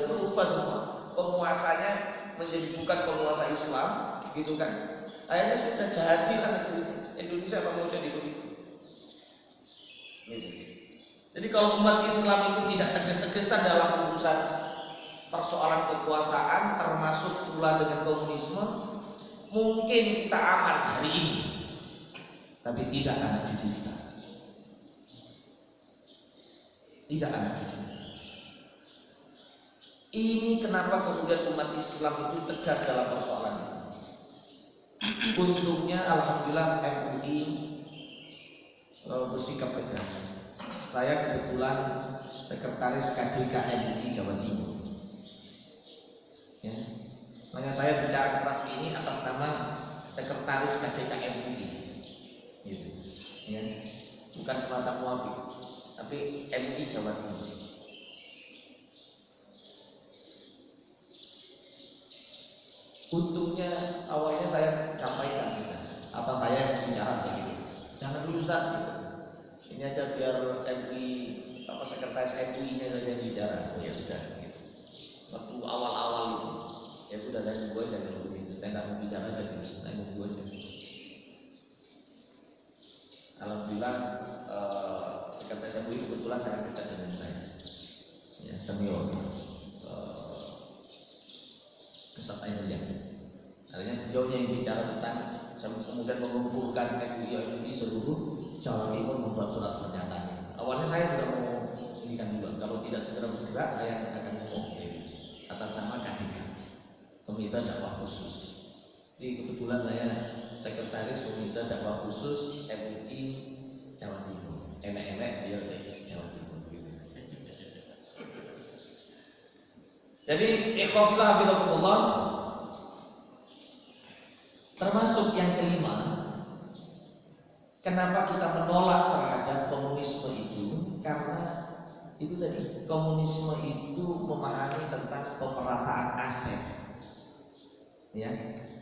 berubah semua. Penguasanya menjadi bukan penguasa Islam, gitu kan? Akhirnya sudah jadilah negeri Indonesia apa mau jadi begitu. Gitu. Jadi kalau umat Islam itu tidak tegas-tegasan dalam urusan persoalan kekuasaan, termasuk pula dengan komunisme, mungkin kita aman hari ini, tapi tidak anak cucu kita. Tidak anak cucu. Ini kenapa kemudian umat Islam itu tegas dalam persoalan itu. Untungnya alhamdulillah MUI bersikap tegas. Saya kebetulan sekretaris KDK MUI Jawa Timur. Ya. Makanya saya bicara keras ini atas nama sekretaris KDK MUI. Gitu. Ya. Bukan semata muafik, tapi MUI Jawa Timur. Untungnya awalnya saya sampaikan gitu. Apa saya yang bicara begitu. Jangan dulu Ustaz gitu. Ini aja biar MUI sekretaris MUI-nya saja yang bicara. Oh ya sudah gitu. Waktu awal-awal itu ya sudah saya nunggu aja kalau begitu. Saya nggak mau bicara aja gitu. Saya nunggu aja. Alhamdulillah sekretaris MUI kebetulan sangat dekat dengan saya. Ya, senior. Ustaz Ainul Yakin. Artinya beliaunya yang bicara tentang kemudian mengumpulkan MUI seluruh Jawa Timur membuat surat pernyataan. Awalnya saya sudah mau ini kan dulu, kalau tidak segera bergerak saya akan ngomong atas nama KDK, Komite Dakwah Khusus. Jadi kebetulan saya sekretaris Komite Dakwah Khusus MUI Jawa Timur. Emek-emek dia saya Jawa Timur. Jadi ikhwafillah hafizakumullah, termasuk yang kelima, kenapa kita menolak terhadap komunisme itu? Karena itu tadi, komunisme itu memahami tentang pemerataan aset, ya,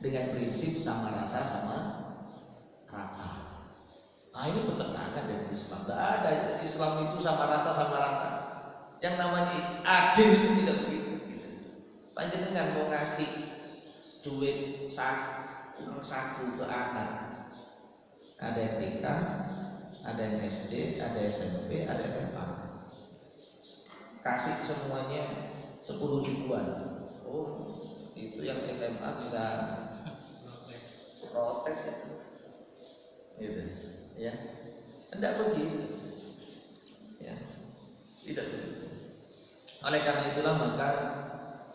dengan prinsip sama rasa sama rata. Nah ini bertentangan dengan Islam. Tidak ada Islam itu sama rasa sama rata. Yang namanya adil itu tidak begitu. Panjenengan mau ngasih duit uang saku ke anak, ada yang TK, ada yang SD, ada SMP, ada SMA, kasih semuanya 10 ribuan. Oh itu yang SMA bisa protes itu, gitu ya. Tidak begitu ya, tidak begitu. Oleh karena itulah maka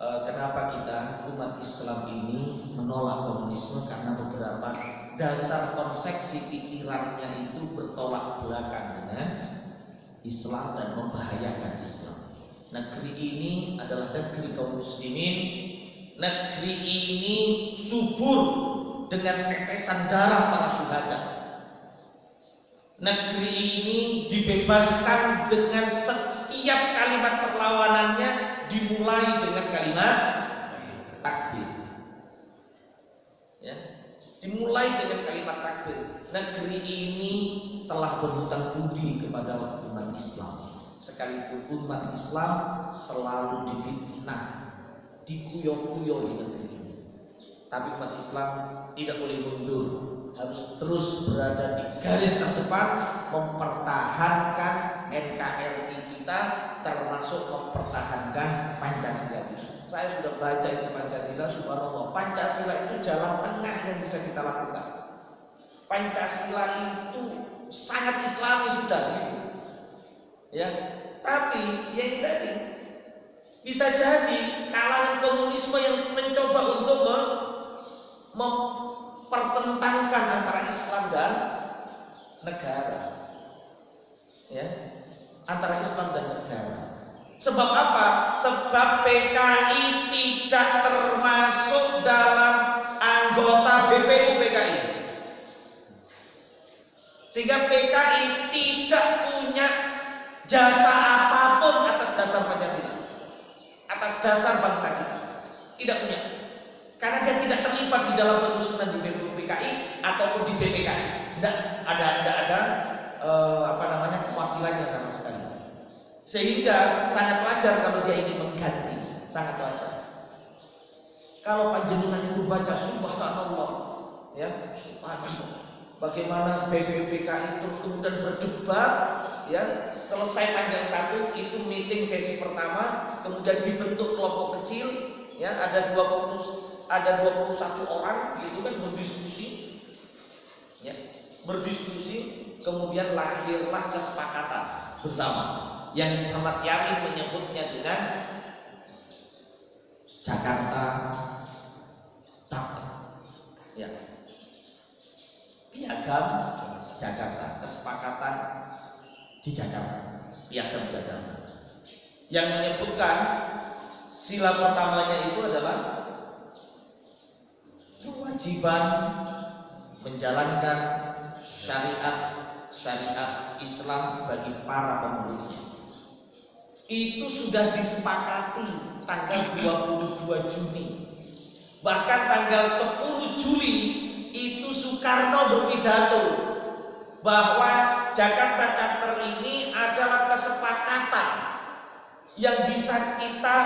kenapa kita umat Islam ini menolak komunisme, karena beberapa dasar konsepsi pikirannya itu bertolak belakang dengan Islam dan membahayakan Islam. Negeri ini adalah negeri kaum muslimin. Negeri ini subur dengan tetesan darah para syuhada. Negeri ini dibebaskan dengan setiap kalimat perlawanannya dimulai dengan kalimat takbir. Ya, dimulai dengan kalimat takbir. Negeri ini telah berhutang budi kepada umat Islam. Sekalipun umat Islam selalu difitnah, dikuyok-kuyok di negeri ini, tapi umat Islam tidak boleh mundur, harus terus berada di garis terdepan mempertahankan NKRI kita, termasuk mempertahankan Pancasila. Saya sudah baca itu Pancasila, subhanallah. Pancasila itu jalan tengah yang bisa kita lakukan. Pancasila itu sangat Islami sudah gitu. Ya, tapi ya ini tadi bisa jadi kalangan komunisme yang mencoba untuk mempertentangkan antara Islam dan negara. Ya, antara Islam dan negara. Sebab apa? Sebab PKI tidak termasuk dalam anggota BPU PKI. Sehingga PKI tidak punya jasa apapun atas dasar Pancasila, atas dasar bangsa kita. Tidak punya. Karena dia tidak terlibat di dalam penyusunan di BPU PKI ataupun di BPKI. Tidak ada kewakilannya sama sekali. Sehingga sangat wajar kalau dia ingin mengganti, sangat wajar. Kalau panjenengan itu baca subhanallah, ya subhanallah, bagaimana BPU PKI terus kemudian berdebat, ya selesai tanggal 1 itu meeting sesi pertama, kemudian dibentuk kelompok kecil, ya ada 21 orang, gitu kan berdiskusi, ya berdiskusi, kemudian lahirlah kesepakatan bersama yang Muhammad Yamin menyebutnya dengan Jakarta Tak. Ya, Piagam Jakarta, kesepakatan di Jakarta, Piagam Jakarta, yang menyebutkan sila pertamanya itu adalah kewajiban menjalankan syariat Islam bagi para pemeluknya. Itu sudah disepakati tanggal 22 Juni. Bahkan tanggal 10 Juli itu Soekarno berpidato bahwa Jakarta Charter ini adalah kesepakatan yang bisa kita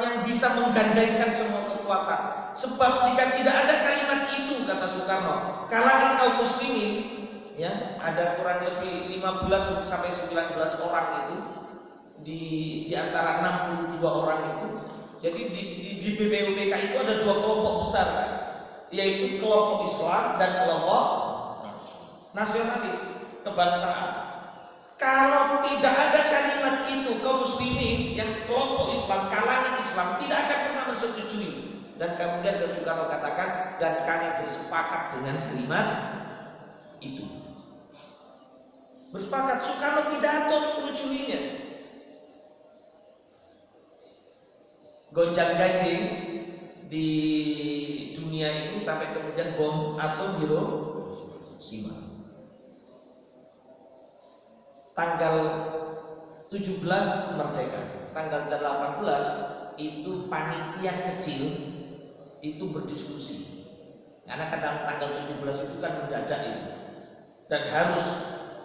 yang bisa menggandengkan semua kekuatan. Sebab jika tidak ada kalimat itu, kata Soekarno, kalangan kaum muslimin, ya, ada kurang lebih 15 sampai 19 orang itu di antara 62 orang itu. Jadi di BPUPK itu ada dua kelompok besar, kan? Yaitu kelompok Islam dan kelompok nasionalis kebangsaan. Kalau tidak ada kalimat itu, kaum muslimin yang kelompok Islam, kalangan Islam tidak akan pernah menyetujui. Dan kemudian Soekarno katakan, dan kami bersepakat dengan kalimat itu. Bersepakat. Soekarno pidato 10 Julinya. Gonjang-ganjing di dunia ini sampai kemudian bom atom Hiroshima. Tanggal 17 merdeka, tanggal 18 itu panitia kecil itu berdiskusi. Karena tanggal 17 itu kan mendadak itu. Dan harus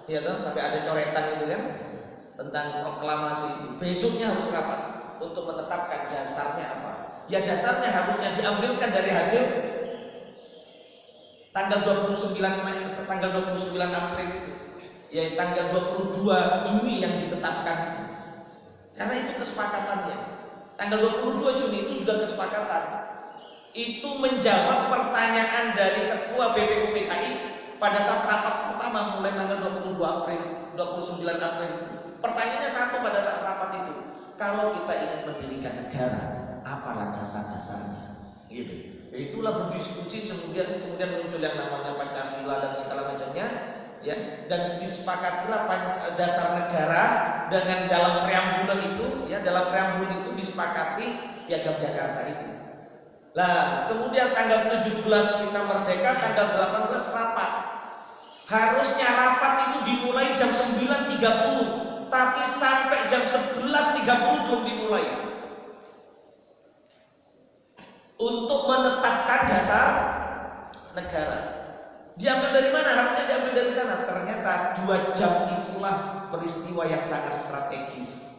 ya toh, sampai ada coretan itu kan tentang proklamasi itu. Besoknya harus rapat untuk menetapkan dasarnya apa. Ya dasarnya harusnya diambilkan dari hasil tanggal 29 April itu. Ya tanggal 22 Juni yang ditetapkan itu. Karena itu kesepakatannya. Tanggal 22 Juni itu sudah kesepakatan. Itu menjawab pertanyaan dari ketua BPUPKI pada saat rapat pertama mulai tanggal 29 April itu. Pertanyaannya satu pada saat rapat itu. Kalau kita ingin mendirikan negara, apa landasan-dasarnya? Gitu. Itulah berdiskusi kemudian muncul yang namanya Pancasila dan segala macamnya. Ya, dan disepakatilah dasar negara dengan dalam preambul itu, ya dalam preambul itu disepakati Piagam Jakarta itu. Nah, kemudian tanggal 17 kita merdeka, tanggal 18 rapat. Harusnya rapat itu dimulai jam 9.30, tapi sampai jam 11.30 belum dimulai. Untuk menetapkan dasar negara. Diambil dari mana? Harusnya diambil dari sana. Ternyata 2 jam itulah peristiwa yang sangat strategis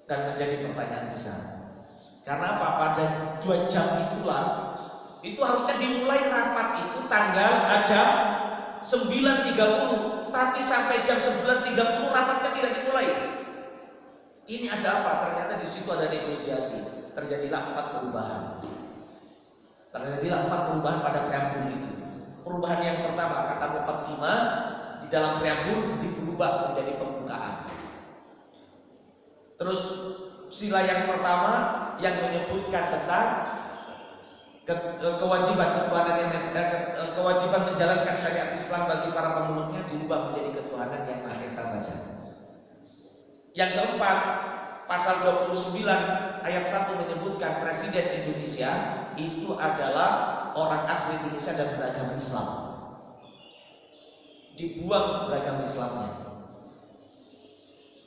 dan menjadi pertanyaan besar. Karena apa? Pada 2 jam itulah itu harusnya dimulai rapat itu tanggal jam 9.30, tapi sampai jam 11.30 rapatnya tidak dimulai. Ini ada apa? Ternyata di situ ada negosiasi. Terjadilah 4 perubahan. Terjadilah 4 perubahan pada preambul itu. Perubahan yang pertama, kata muqaddimah di dalam preambul diberubah menjadi pembukaan. Terus sila yang pertama yang menyebutkan tentang kewajiban kewajiban menjalankan syariat Islam bagi para pemeluknya dirubah menjadi ketuhanan yang Maha Esa saja. Yang keempat, pasal 29 ayat 1 menyebutkan Presiden Indonesia itu adalah orang asli Indonesia dan beragama Islam. Dibuang beragama Islamnya.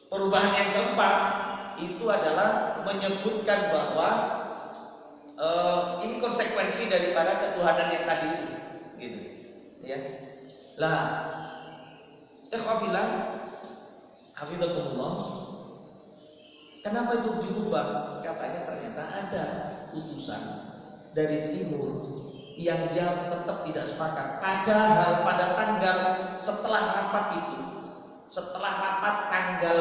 Perubahan yang keempat itu adalah menyebutkan bahwa ini konsekuensi daripada ketuhanan yang tadi itu, gitu, ya. Lah, ikhwafillah, hafizakumullah. Kenapa itu diubah? Katanya ternyata ada utusan dari timur yang dia tetap tidak sepakat. Padahal pada tanggal setelah rapat itu, setelah rapat tanggal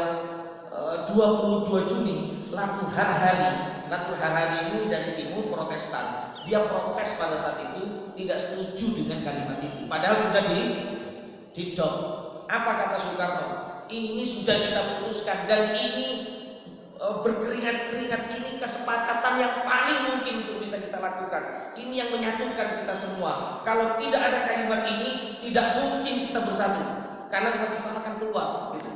22 Juni, Latul Harhari ini dari timur Protestan. Dia protes pada saat itu, tidak setuju dengan kalimat itu. Padahal sudah didok. Apa kata Soekarno? Ini sudah kita putuskan dan ini berkeringat-keringat, ini kesepakatan yang paling mungkin untuk bisa kita lakukan. Ini yang menyatukan kita semua. Kalau tidak ada kalimat ini, tidak mungkin kita bersatu. Karena umat Islam akan keluar. Gitu.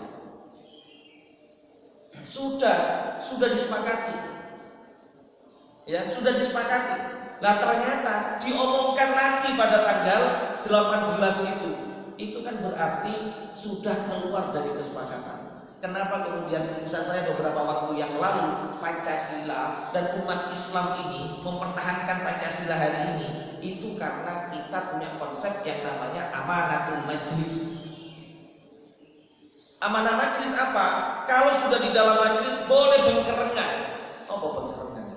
Sudah disepakati. Ya, sudah disepakati. Nah ternyata diomongkan lagi pada tanggal 18 itu. Itu kan berarti sudah keluar dari kesepakatan. Kenapa kemudian tulisan saya beberapa waktu yang lalu Pancasila dan umat Islam ini mempertahankan Pancasila hari ini, itu karena kita punya konsep yang namanya amanatul majlis. Amanah majlis apa? Kalau sudah di dalam majlis boleh bengkerengan. Apa bengkerengan?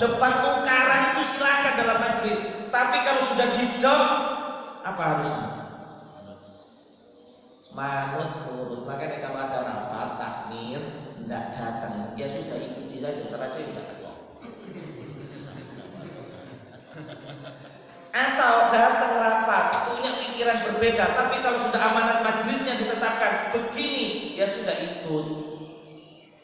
Debat tukaran itu silakan dalam majlis. Tapi kalau sudah di dom, apa harusnya? Manut nurut. Makanya kalau ada rapat takmir tidak datang, ya sudah ikuti saja, teraja tidak keluar. Atau datang rapat punya pikiran berbeda, tapi kalau sudah amanat majelisnya ditetapkan begini, ya sudah ikut,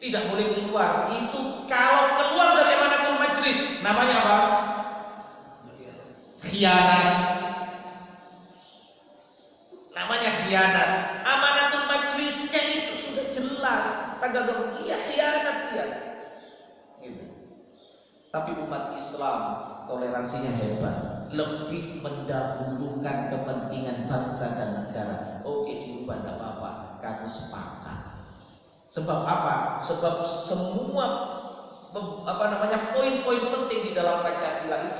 tidak boleh keluar. Itu kalau keluar dari amanatul majelis namanya apa? Khianat. Namanya khianat. Amanatul majelisnya itu sudah jelas tanggal 20, iya khianat dia. Gitu. Tapi umat Islam toleransinya hebat, lebih mendahulukan kepentingan bangsa dan negara. Oke, diubah tidak apa-apa, kami sepakat. Sebab apa? Sebab semua poin-poin penting di dalam Pancasila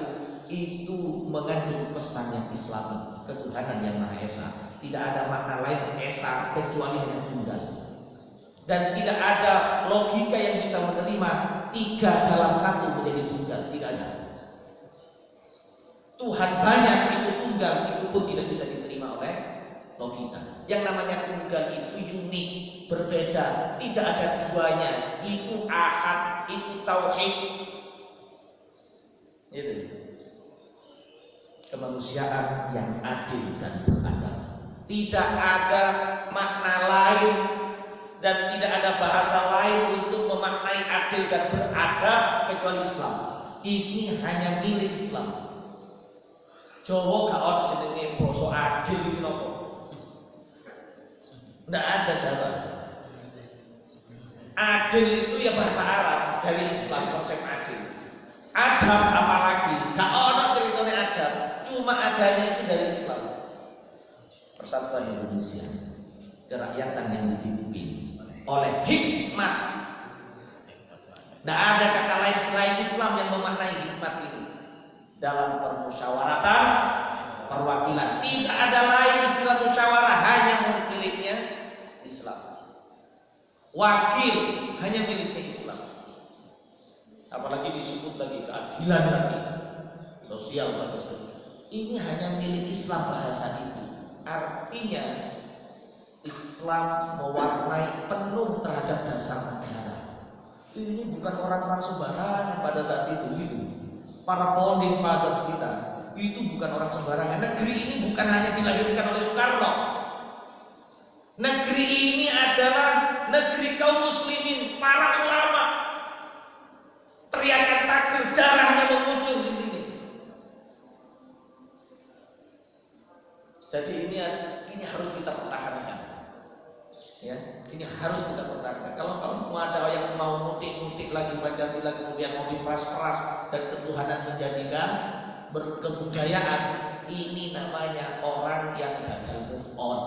itu mengandung pesan yang Islami, ketuhanan yang Maha Esa. Tidak ada makna lain esa kecuali hanya tunggal. Dan tidak ada logika yang bisa menerima 3 dalam 1 menjadi tunggal, tidak ada. Tuhan banyak itu tunggal, itu pun tidak bisa diterima oleh logika. Yang namanya tunggal itu unik, berbeda, tidak ada duanya. Itu ahad, itu tauhid. Itu kemanusiaan yang adil dan beradab. Tidak ada makna lain dan tidak ada bahasa lain untuk memaknai adil dan beradab kecuali Islam. Ini hanya milik Islam. Jawa gak ono jenenge basa adil iki napa? Ndak ada Jawa. Adil itu ya bahasa Arab dari Islam, konsep adil. Adab apalagi gak ono ceritane adab, cuma adanya itu dari Islam. Persatuan Indonesia, kerakyatan yang dipimpin oleh hikmat. Ndak ada kata lain selain Islam yang memaknai hikmat ini. Dalam permusyawaratan perwakilan tidak ada lain istilah musyawarah, hanya miliknya Islam. Wakil hanya miliknya Islam. Apalagi disebut lagi keadilan lagi sosial bahasa. Ini hanya milik Islam bahasa itu. Artinya Islam mewarnai penuh terhadap dasar negara. Ini bukan orang-orang sembarangan pada saat itu gitu. Para founding fathers kita itu bukan orang sembarangan. Negeri ini bukan hanya dilahirkan oleh Soekarno. Negeri ini adalah negeri kaum muslimin, para ulama. Teriakan takbir darahnya mengucur di sini. Jadi ini harus kita pertahankan. Ya, ini harus kita pertahankan. Kalau mau ada yang mau mutik-mutik lagi Pancasila kemudian mau diperas-peras dan ketuhanan menjadikan berkebudayaan, ini namanya orang yang gagal move on.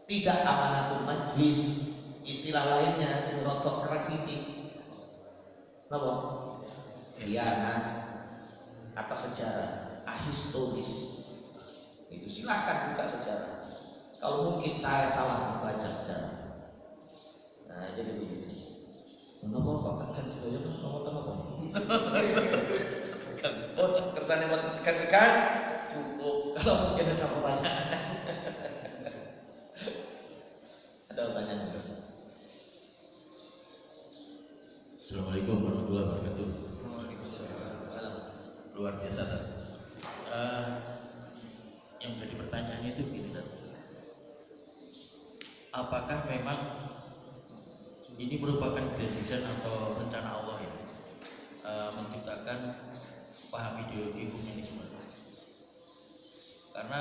Tidak amanatul majlis, istilah lainnya sing rotok kerang titik. Napa? Khianat atas sejarah, ahistoris. Itu silahkan buka sejarah. Kalau mungkin saya salah membaca sejarah. Nah, jadi begitu. Nomor kok tekan sedaya nomor apa? Tekan. Oh, kersane mau tekan cukup. Kalau mungkin ada pertanyaan. Ada pertanyaan juga. Assalamualaikum warahmatullahi wabarakatuh. Waalaikumsalam. Luar biasa, Tan. Yang menjadi pertanyaan itu gini, Tan. Apakah memang ini merupakan grand design atau rencana Allah ya, menciptakan paham ideologi komunisme. Karena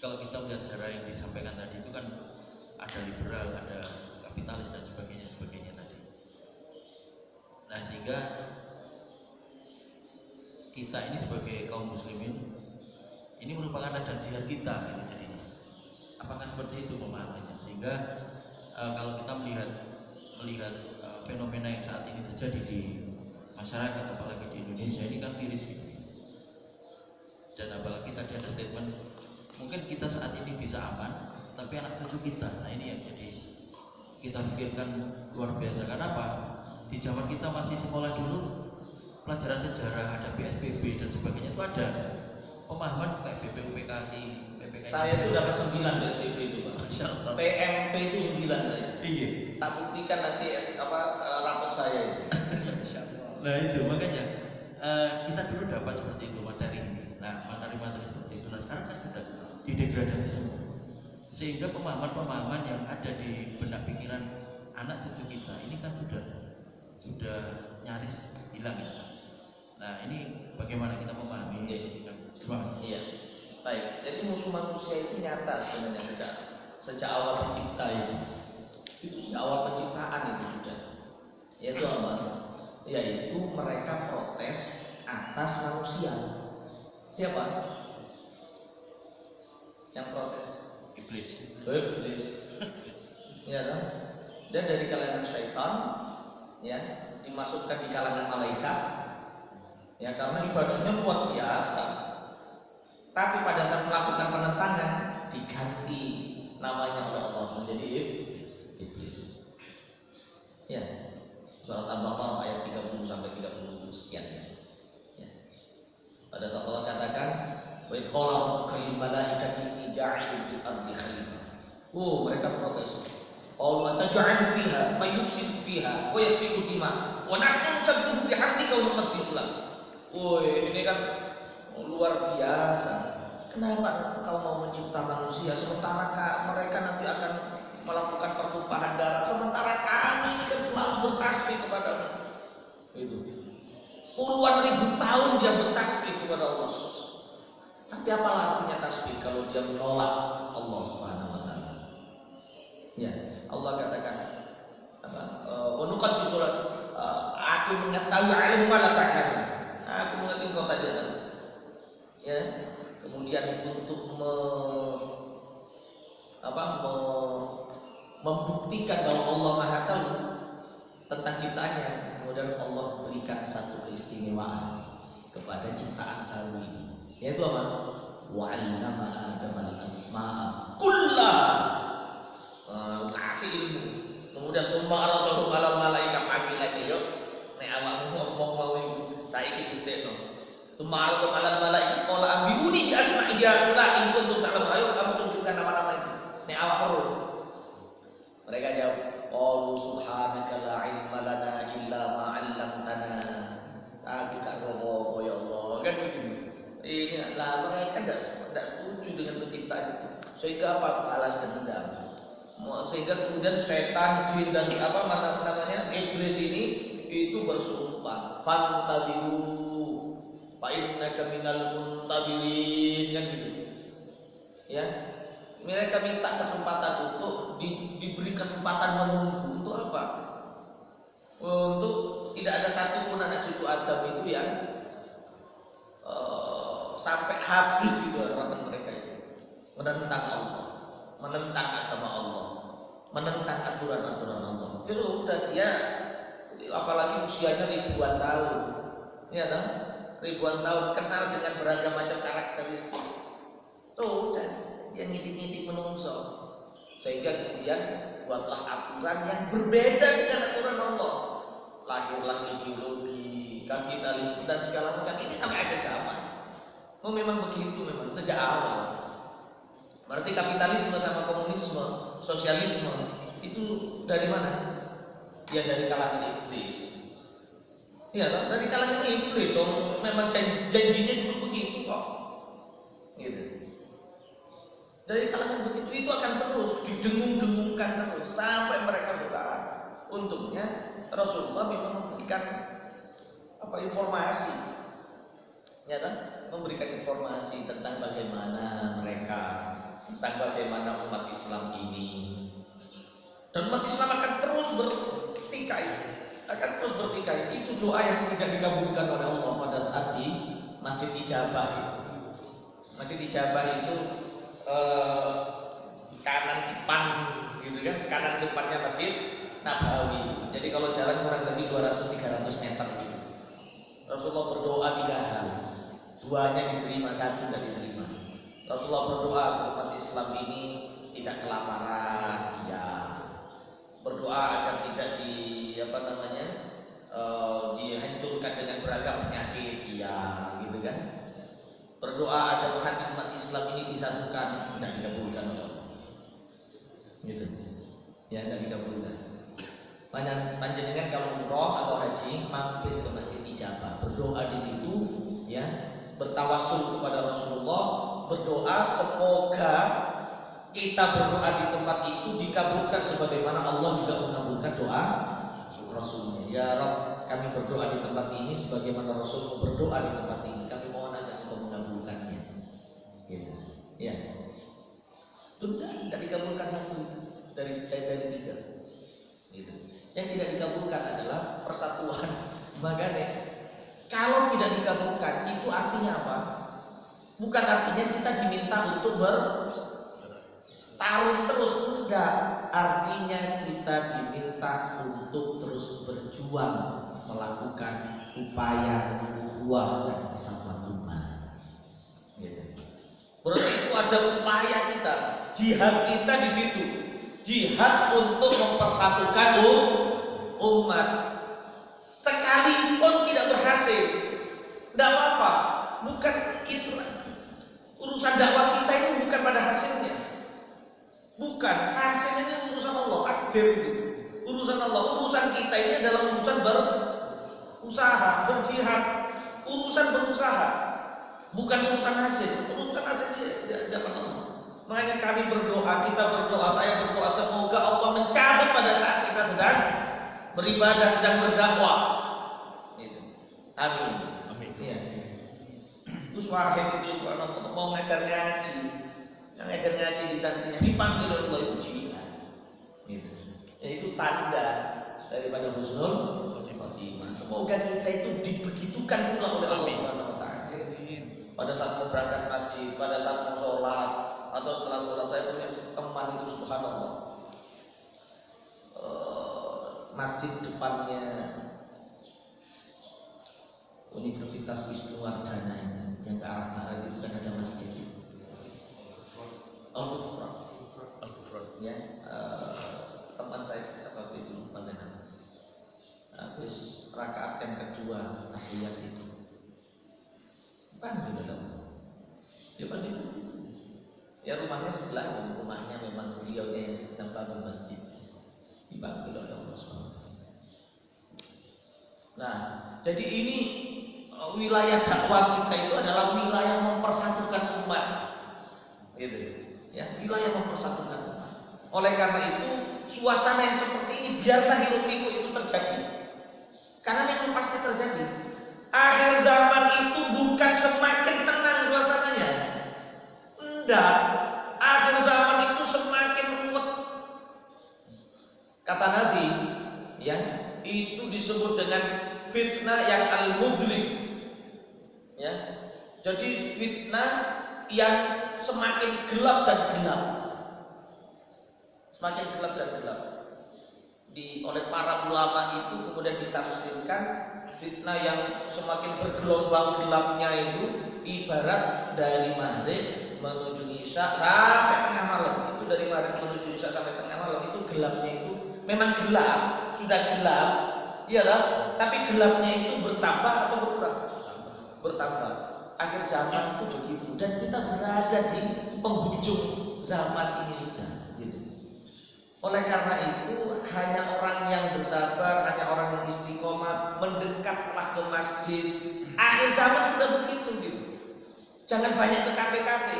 kalau kita melihat sejarah yang disampaikan tadi itu kan ada liberal, ada kapitalis dan sebagainya tadi. Nah sehingga kita ini sebagai kaum muslimin ini merupakan ladang jihad kita gitu jadinya. Apakah seperti itu pemahamannya? Sehingga kalau kita melihat fenomena yang saat ini terjadi di masyarakat, apalagi di Indonesia ini kan miris gitu. Dan apalagi tadi ada statement, mungkin kita saat ini bisa aman, tapi anak cucu kita, nah ini yang jadi kita pikirkan luar biasa. Karena apa? Di zaman kita masih sekolah dulu, pelajaran sejarah, ada PSBB dan sebagainya itu ada pemahaman kayak BPUPKI, PPKI. Saya itu dapat 9 PSBB itu, Pak. Masya Allah. PMP itu 9 saya. Iya. Tak buktikan nanti rapot saya itu. Nah itu makanya kita dulu dapat seperti itu materi ini. Nah materi-materi seperti itu. Nah sekarang kan sudah didegradasi semua. Sehingga pemahaman-pemahaman yang ada di benak pikiran anak cucu kita ini kan sudah nyaris hilang ya. Nah ini bagaimana kita memahami? Terima kasih. Iya. Baik. Jadi musuh manusia itu nyata sebenarnya sejak awal tercipta itu. Itu sejak awal penciptaan itu sudah. Yaitu apa? Yaitu mereka protes atas manusia. Siapa? Yang protes? Iblis. Iblis. Ya kan? Dan dari kalangan syaitan, ya, dimasukkan di kalangan malaikat. Ya, karena ibadahnya luar biasa. Tapi pada saat melakukan penentangan diganti namanya oleh Allah menjadi iblis. Ya. Surat Al-Baqarah ayat 30 sampai 30 sekian. Ya. Pada saat Allah katakan, "Wa idh qala rabbuka lil malaikati inni ja'ilun fil ardi khalifah." Oh, mereka protes. Qalu ataj'alu fiha may yufsidu fiha wa yasfiku dima wa nahnu nusabbihu bihamdika wa nuqaddisu lak. Oh, ini kan luar biasa. Kenapa engkau mau mencipta manusia sementara mereka nanti akan melakukan pertumpahan darah, sementara kami ini kan selalu bertasbih kepadamu. Itu puluhan ribu tahun dia bertasbih kepada Allah. Tapi apalah artinya tasbih kalau dia menolak Allah Subhanahu wa taala? Ya, Allah katakan apa? Wanuqaddisu lak, aku mengetahui ilmu ma la ta'lamun. Aku mengerti engkau tadi ada. Ya, kemudian untuk membuktikan bahwa Allah Maha tahu tentang ciptaannya, kemudian Allah berikan satu keistimewaan kepada ciptaan baru ini, yaitu apa? Wa 'allama Adama al-asma'a kullaha. Kasih ilmu. Kemudian summa aradahu 'alal malaika pagi lagi yo. Nek awakmu ngomong mau saiki buktekno. Summa aradahu 'alal malaika qala ambiuni bi asma'i ya la in kuntum ta'lamun. Ayo kamu tunjukkan nama-nama itu. Nek awak perlu. Mereka jawab, qalu subhanaka la ilma lana illa ma 'allamtana. Aku gak robo ya Allah. Kan begitu. Ini lah mereka tidak setuju dengan penciptaan itu. Sehingga apa? Balas dendam. Sehingga kemudian setan, jin dan iblis ini itu bersumpah, fantadiru fa innaka minal muntadirin, kan gitu. Ya. Mereka minta kesempatan untuk diberi kesempatan menunggu. Untuk apa? Untuk tidak ada satupun anak cucu Adam itu yang sampai habis gitu harapan mereka itu menentang Allah, menentang agama Allah, menentang aturan-aturan Allah. Itu udah dia, apalagi usianya ribuan tahun, ya kan? Ribuan tahun, kenal dengan beragam macam karakteristik. Tuh udah dia ngidik-ngidik menungso, sehingga kemudian buatlah aturan yang berbeda dengan aturan Allah. Lahirlah ideologi kapitalisme dan segala macam ini sampai akhir zaman. Oh, memang begitu, memang sejak awal. Berarti kapitalisme sama komunisme, sosialisme itu dari mana? Ya dari kalangan iblis. Iya, dari kalangan iblis. Memang janjinya dulu begitu kok. Gitu. Dari kalangan begitu itu akan terus didengung-dengungkan terus sampai mereka bertahan. Untungnya Rasulullah memang memberikan informasi, ya kan? Memberikan informasi tentang bagaimana mereka, tentang bagaimana umat Islam ini. Dan umat Islam akan terus bertikai, Itu doa yang tidak dikabulkan oleh Allah pada saat di Masjid Ijabah. Masjid Ijabah itu kanan depan gitu kan, kanan depannya Masjid Nabawi. Jadi kalau jalan kurang lebih 200-300 meter gitu. Rasulullah berdoa 3 hal. 2-nya diterima, 1 tidak diterima. Rasulullah berdoa umat Islam ini tidak kelaparan, ya. Berdoa agar tidak dihancurkan dengan beragam penyakit, ya, gitu kan. Berdoa agar hati umat Islam ini disatukan, tidak dikabulkan oleh Allah. Gitu. Ya, tidak dikabulkan. Panjenengan kalau umroh atau haji mampir ke Masjid Ijabah, berdoa di situ, ya, bertawassul kepada Rasulullah, berdoa semoga kita berdoa di tempat itu dikabulkan sebagaimana Allah juga mengabulkan doa Rasulnya. Ya Rabb, kami berdoa di tempat ini sebagaimana Rasulmu berdoa di tempat ini. Kami mohon agar Engkau mengabulkannya. Gitu. Ya. Tidak dikabulkan 1 dari 3. Gitu. Yang tidak dikabulkan adalah persatuan. Makanya kalau tidak dikabulkan itu artinya apa? Bukan artinya kita diminta untuk bertarung terus, enggak. Artinya kita diminta untuk terus berjuang melakukan upaya ukhuwah dan persatuan umat. Gitu. Berarti itu ada upaya kita, jihad kita di situ. Jihad untuk mempersatukan umat. Sekalipun tidak berhasil, tidak apa-apa. Bukan Islam. Urusan dakwah kita ini bukan pada hasilnya. Bukan, hasilnya ini urusan Allah, takdir. Urusan Allah, urusan kita ini adalah urusan berusaha, berjihad, urusan berusaha. Bukan urusan hasil. Urusan hasil di hadapan Allah. Makanya kami berdoa, kita berdoa, saya berdoa semoga Allah mencabut pada saat kita sedang beribadah, sedang berdakwah. Gitu. Amin. Amin. Iya. Gus Wahid itu mau ngajar ngaji, yang ngajar ngaji di santrinya dipanggil oleh Allah itu jihad. Gitu. Ya, itu tanda daripada husnul khotimah. Semoga kita itu dibegitukan pula oleh Allah Subhanahu wa taala. Pada saat mau berangkat masjid, pada saat mau sholat, atau setelah sholat. Saya punya teman itu subhanallah, masjid depannya Universitas Wisnuwardana ini, yang ke arah barat itu kan ada masjid Al-Ghufran, ya, teman saya waktu itu lupa saya nama. Habis rakaat yang kedua tahiyat itu panggil dalam, dia panggil masjid. Ya rumahnya sebelah, rumahnya memang beliaunya yang sedang bangun masjid, dipanggil oleh Allah SWT. Nah, jadi ini wilayah dakwah kita itu adalah wilayah mempersatukan umat, gitu ya, wilayah mempersatukan umat. Oleh karena itu suasana yang seperti ini biarlah hiruk pikuk itu terjadi, karena memang pasti terjadi. Akhir zaman itu bukan semakin tenang suasananya, enggak. Akhir zaman itu semakin ruwet. Kata Nabi, ya, itu disebut dengan fitnah yang al-mudlim. Ya. Jadi fitnah yang semakin gelap dan gelap. Semakin gelap dan gelap. Oleh para ulama itu kemudian ditafsirkan fitnah yang semakin bergelombang gelapnya itu ibarat dari maghrib menuju isya sampai tengah malam. Itu dari maghrib menuju isya sampai tengah malam itu gelapnya itu memang gelap, sudah gelap, iya lah. Tapi gelapnya itu bertambah atau berkurang? Bertambah. Akhir zaman itu begitu, dan kita berada di penghujung zaman ini sudah. Gitu. Oleh karena itu hanya orang yang bersabar, hanya orang yang istiqomah, mendekatlah ke masjid. Akhir zaman sudah begitu gitu. Jangan banyak ke kafe-kafe.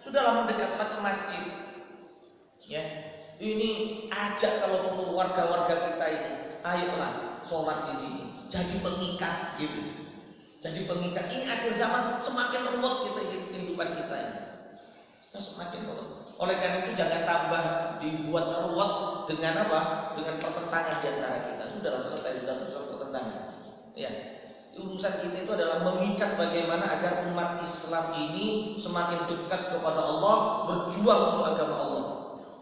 Sudahlah mendekatlah ke masjid. Ya. Ini ajak kalau perlu warga-warga kita ini, ayolah sholat di sini. Jadi pengikat gitu. Jadi pengikat. Ini akhir zaman semakin ruwet kita kehidupan kita ini. Semakin ruwet. Oleh karena itu jangan tambah dibuat ruwet dengan apa? Dengan pertentangan di antara kita. Sudahlah selesai sudah terus pertentangan. Ya. Urusan kita itu adalah mengikat bagaimana agar umat Islam ini semakin dekat kepada Allah, berjuang untuk agama Allah.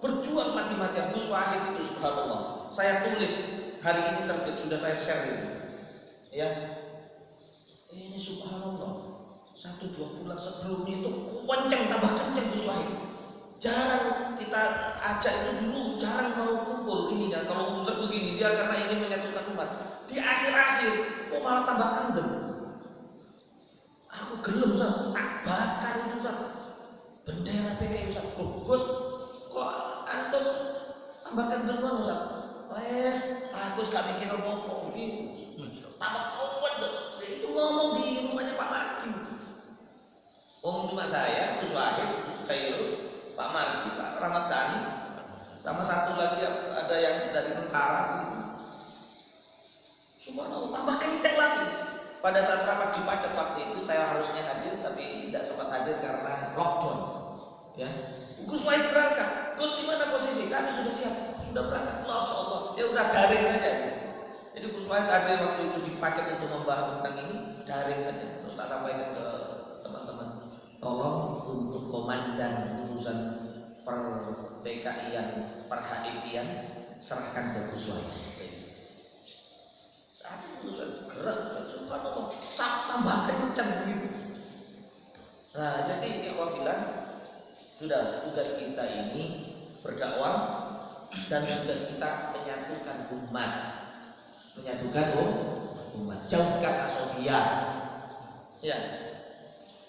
Berjuang mati-matian. Gus Wahid itu subhanallah. Saya tulis hari ini terbit, sudah saya share itu. Ya. Ini subhanallah. 1-2 bulan sebelumnya itu kenceng, tambah kenceng Gus Wahid. Jarang kita ajak itu dulu, jarang mau kumpul ini kan. Kalau urusan begini dia karena ingin menyatukan umat. Di akhir-akhir, malah tambah kendem. Aku gelem Ustaz, tak bakar itu Ustaz. Bendera PKI Ustaz. Gus, kok antum tambah kendem kan Ustaz? Wes, aku gak mikir apa-apa gitu. Tambah kawan itu ngomong di rumahnya Pak Mardi. Cuma saya, Gus Wahid, Gus Khairul, Pak Mardi, Pak Rahmat Sani, sama satu lagi ada yang dari Tentara gitu. Subhanallah, tambah kenceng lagi. Pada saat rapat di Pacet waktu itu saya harusnya hadir tapi tidak sempat hadir karena lockdown. Ya, Gus Wahid berangkat. Gus di mana posisi? Kami sudah siap, sudah berangkat. Masya Allah, ya udah daring saja. Jadi Gus Wahid hadir waktu itu di Pacet untuk membahas tentang ini, daring saja. Terus tak sampaikan ke teman-teman, tolong untuk komandan urusan per PKI-an, per HIP-an serahkan ke Gus Wahid. Saat itu gerak, subhanallah, tambah kencang gitu. Nah, jadi ikhwafillah, sudah tugas kita ini berdakwah dan tugas kita menyatukan umat, jauhkan asobiyah. Ya,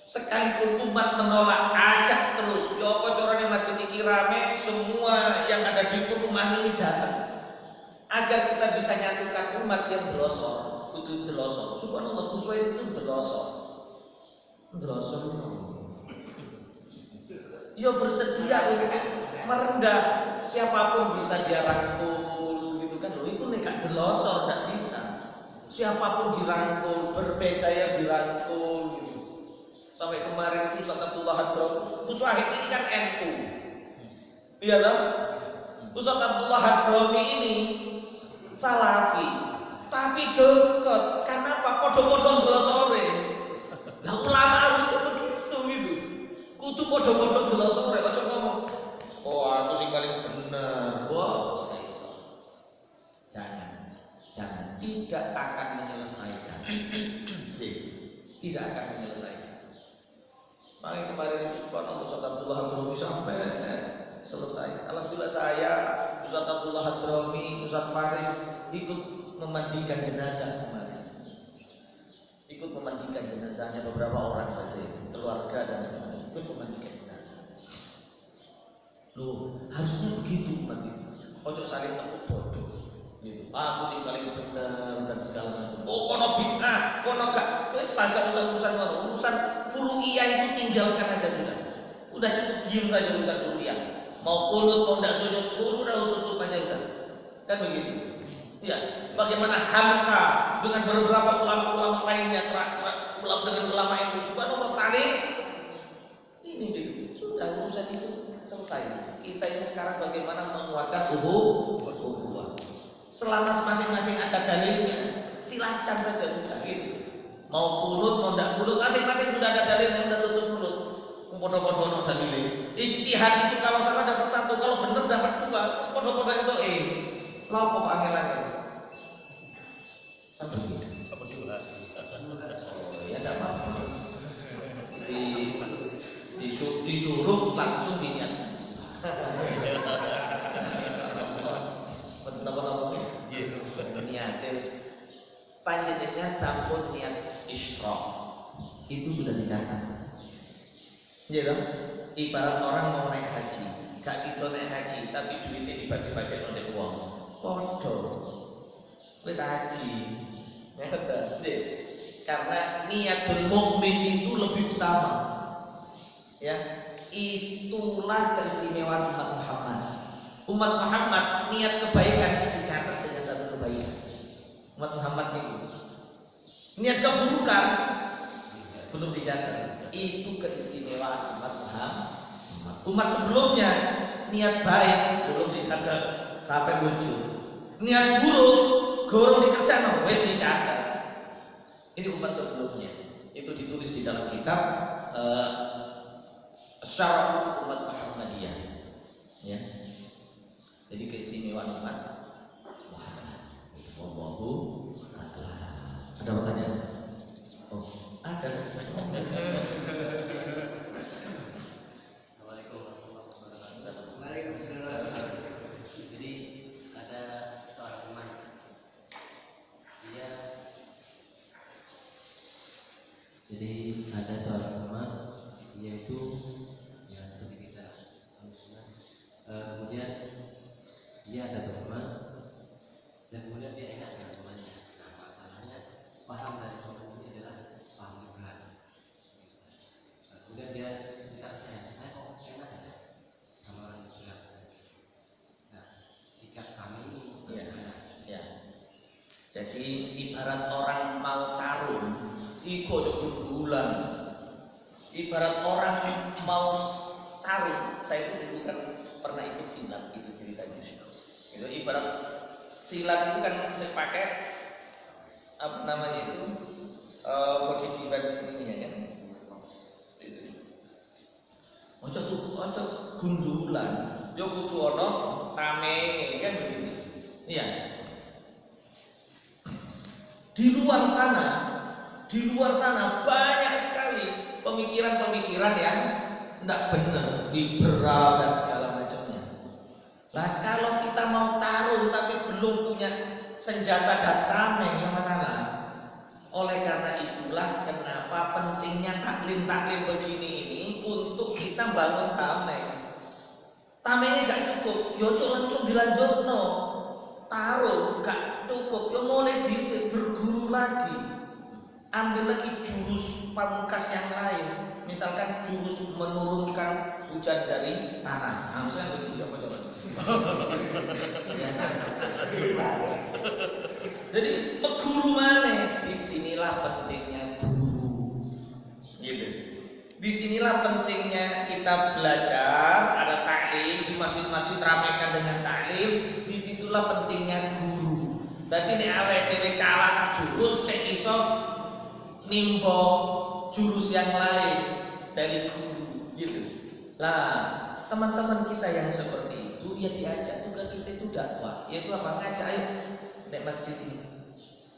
sekalipun umat menolak, ajak terus. Yo kocorane masjid iki rame, semua yang ada di perumahan ini datang. Agar kita bisa nyatukan umat yang delosor, kudu delosor. Subhanallah, Gus Wahid itu delosor. Yo bersedia untuk merendah siapapun bisa dia rangkul gitu kan. Loh, itu nek delosor tidak bisa. Siapapun dirangkul, berbeda ya dirangkul gitu. Sampai kemarin itu Ustaz Abdullah Hadrom, Gus Wahid ini kan NU. Iya toh? Ustaz Abdullah Hadromi ini Salafi, tapi dekat. Karena apa? Podo-podo delosore. Lah ulama harus begitu gitu. Kudu podo-podo delosore. Ojo ngomong, oh aku sing paling bener. Wah, jangan. Tidak akan menyelesaikan. Tidak akan menyelesaikan. Makanya kemarin itu subhanallah Ustaz Abdullah Hadromi sampai selesai. Alhamdulillah saya, Ustaz Abdullah Hadromi, Ustaz Faris ikut memandikan jenazah kemarin. Ikut memandikan jenazahnya beberapa orang saja, keluarga dan ikut memandikan jenazah. Loh, harusnya begitu umat itu. Ojo saling tepuk bodoh. Gitu. Aku sih paling benar dan segala macam. Oh, kono bid'ah, kono gak. Wis agak urusan urusan furu'iyah itu tinggalkan aja sudah. Udah cukup diam saja urusan furu'iyah. Mau kulut, mau tidak sujud, udah tutup aja udah. Kan begitu. Ya, bagaimana Hamka dengan beberapa ulama-ulama lainnya ulama dengan ulama yang subhanallah saling ini gitu. Sudah urusan itu selesai. Kita ini sekarang bagaimana menguatkan ukhuwah. Selama masing-masing ada dalilnya, silahkan saja sudah gitu. Mau kulut, mau tidak kulut, masing-masing sudah ada dalilnya, sudah tutup mulut. Podo-podo no dalilnya. Ijtihad itu kalau salah dapat 1, kalau benar dapat 2. Podo-podo itu lauk kok angel-angel. Sampai 2. Oh ya tidak apa-apa. Disuruh langsung dinyatakan. Betul-betul niat terus panjenengan campur niat isyraq itu sudah dicatat. Iya dong. Ibarat orang mau naik haji, gak sido naik haji tapi duitnya dibagi-bagi oleh uang. Podo. Wis haji. Karena niatul mukmin itu lebih utama. Ya. Itulah keistimewaan umat Muhammad. Umat Muhammad niat kebaikan dicatat dengan satu kebaikan. Umat Muhammad itu niat keburukan belum dicatat. Itu keistimewaan umat Muhammad. Umat sebelumnya niat baik belum dicatat sampai muncul. Niat buruk gorong dikerjakan wes dicatat. Ini umat sebelumnya. Itu ditulis di dalam kitab Syaraf Umat Muhammadiyah. Ya. Jadi keistimewaan umat Muhammad. Wallahu a'lam. Ada pertanyaan? Oh, ada. Jadi ada seorang teman, dia itu ya seperti kita manusia. Kemudian dia ada teman dan kemudian dia enak dengan temannya. Nah masalahnya paham dari teman ini adalah paham berat. Kemudian dia cerita saya kok enak ya sama orang berat. Nah sikap kami ini Ya. Jadi ibarat orang mau tarung, iko cukup bulan. Ibarat orang mau tarung, saya itu dulu kan pernah ikut silat gitu ceritanya. Itu ibarat silat itu kan saya pakai apa namanya itu body defense ini ya kan. Itu. Ojo gundulan, yo kudu ono tamenge kan begitu. Iya. Di luar sana banyak sekali pemikiran-pemikiran yang tidak benar, liberal dan segala macamnya. Lah kalau kita mau tarung tapi belum punya senjata dan tameng, ya masalah. Oleh karena itulah kenapa pentingnya taklim begini ini untuk kita bangun tameng. Tamengnya gak cukup, yo langsung dilanjut no. Taruh gak cukup, yo mulai disik berguru lagi. Ambil lagi jurus pamungkas yang lain. Misalkan jurus menurunkan hujan dari tanah. Nah, misalnya begitu apa coba? Jadi guru mana? Disinilah pentingnya guru. Gitu. Disinilah pentingnya kita belajar, ada taklim di masjid-masjid ramaikan dengan taklim. Disitulah pentingnya guru. Tapi nek awake dhewe kalah sak jurus, sing iso nimbo jurus yang lain dari guru, gitu. Lah, teman-teman kita yang seperti itu, ya diajak tugas kita itu dakwah, yaitu apa? Ngajak ayo nek masjid ini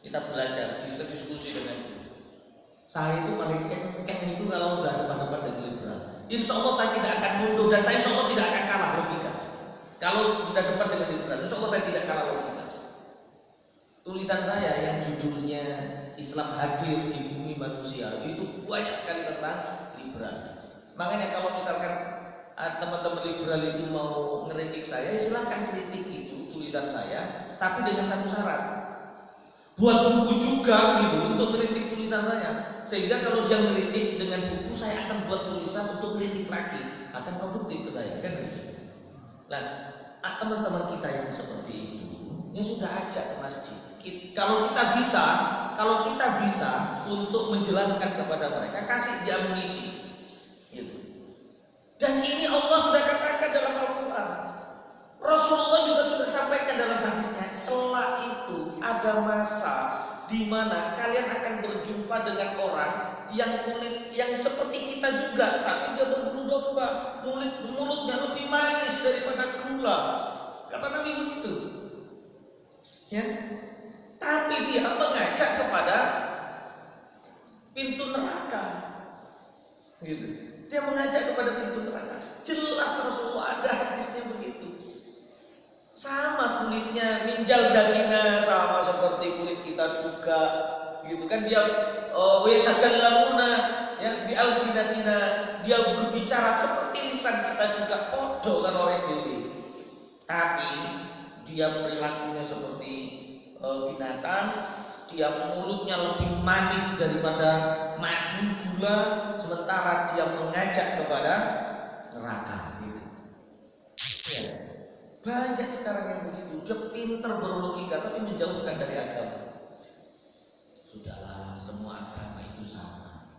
kita belajar, kita diskusi dengan guru. Saya itu paling kenceng itu kalau udah depan-depan dengan liberal. Insya Allah saya tidak akan mundur dan saya insya Allah tidak akan kalah logika. Kalau sudah depan dengan liberal, insya Allah saya tidak kalah logika. Tulisan saya yang judulnya Islam Hadir di Bumi Manusia itu banyak sekali tentang liberal. Makanya kalau misalkan teman-teman liberal itu mau ngeritik saya, silakan kritik itu tulisan saya, tapi dengan satu syarat. Buat buku juga gitu untuk kritik tulisan saya, sehingga kalau dia ngeritik dengan buku, saya akan buat tulisan untuk kritik lagi, akan produktif ke saya kan gitu. Nah, teman-teman kita yang seperti itu, ya sudah ajak ke masjid. Kalau kita bisa untuk menjelaskan kepada mereka, kasih dia amunisi gitu. Dan ini Allah sudah katakan dalam Al-Quran, Rasulullah juga sudah sampaikan dalam hadisnya, kelak itu ada masa di mana kalian akan berjumpa dengan orang yang kulit yang seperti kita juga, tapi dia berbulu domba, mulutnya lebih manis daripada gula. Kata Nabi begitu. Ya. Tapi dia mengajak kepada pintu neraka. Gitu. Dia mengajak kepada pintu neraka. Jelas Rasulullah ada hadisnya begitu. Sama kulitnya, minjal dagingnya sama seperti kulit kita juga, gitu kan. Dia wayatakallamuna ya bi alsinatina, dia berbicara seperti lisan kita juga, podo kan oleh dewi. Tapi dia perilakunya seperti binatang, dia mulutnya lebih manis daripada madu gula, sementara dia mengajak kepada neraka gitu. Ya. Banyak sekarang yang begitu, dia pinter berlogika tapi menjauhkan dari agama. Sudahlah, semua agama itu sama.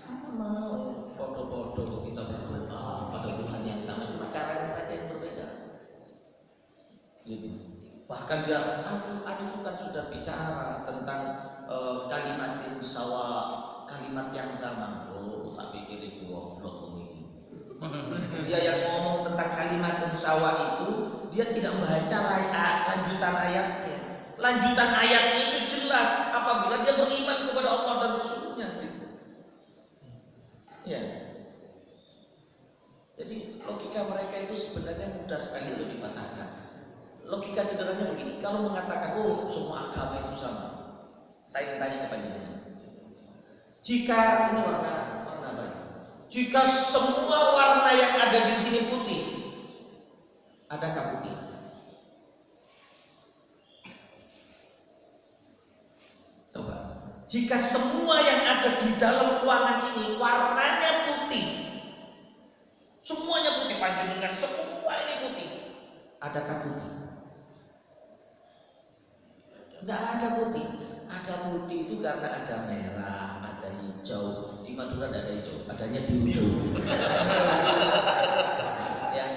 Sama, podo-podo kita berdoa pada Tuhan yang sama, cuma caranya saja yang berbeda. Gitu. Bahkan dia, aku kan sudah bicara tentang kalimat musawa, kalimat yang sama. Oh, tak pikir itu goblok ini. Dia yang ngomong tentang kalimat musawa itu, dia tidak membaca lanjutan ayatnya. Lanjutan ayatnya itu jelas apabila dia beriman kepada Allah dan Rasulnya. Gitu. Ya. Jadi logika mereka itu sebenarnya mudah sekali untuk dipatahkan. Logika sederhananya begini, kalau mengatakan oh semua agama itu sama, saya ingin tanya kepada Anda, jika ini warna apa? Jika semua warna yang ada di sini putih, adakah putih? Coba, jika semua yang ada di dalam ruangan ini warnanya putih, semuanya putih, panjenengan semua ini putih, adakah putih? Tidak ada putih. Ada putih itu karena ada merah, ada hijau. Di Madura tidak ada hijau, adanya biru. Ya,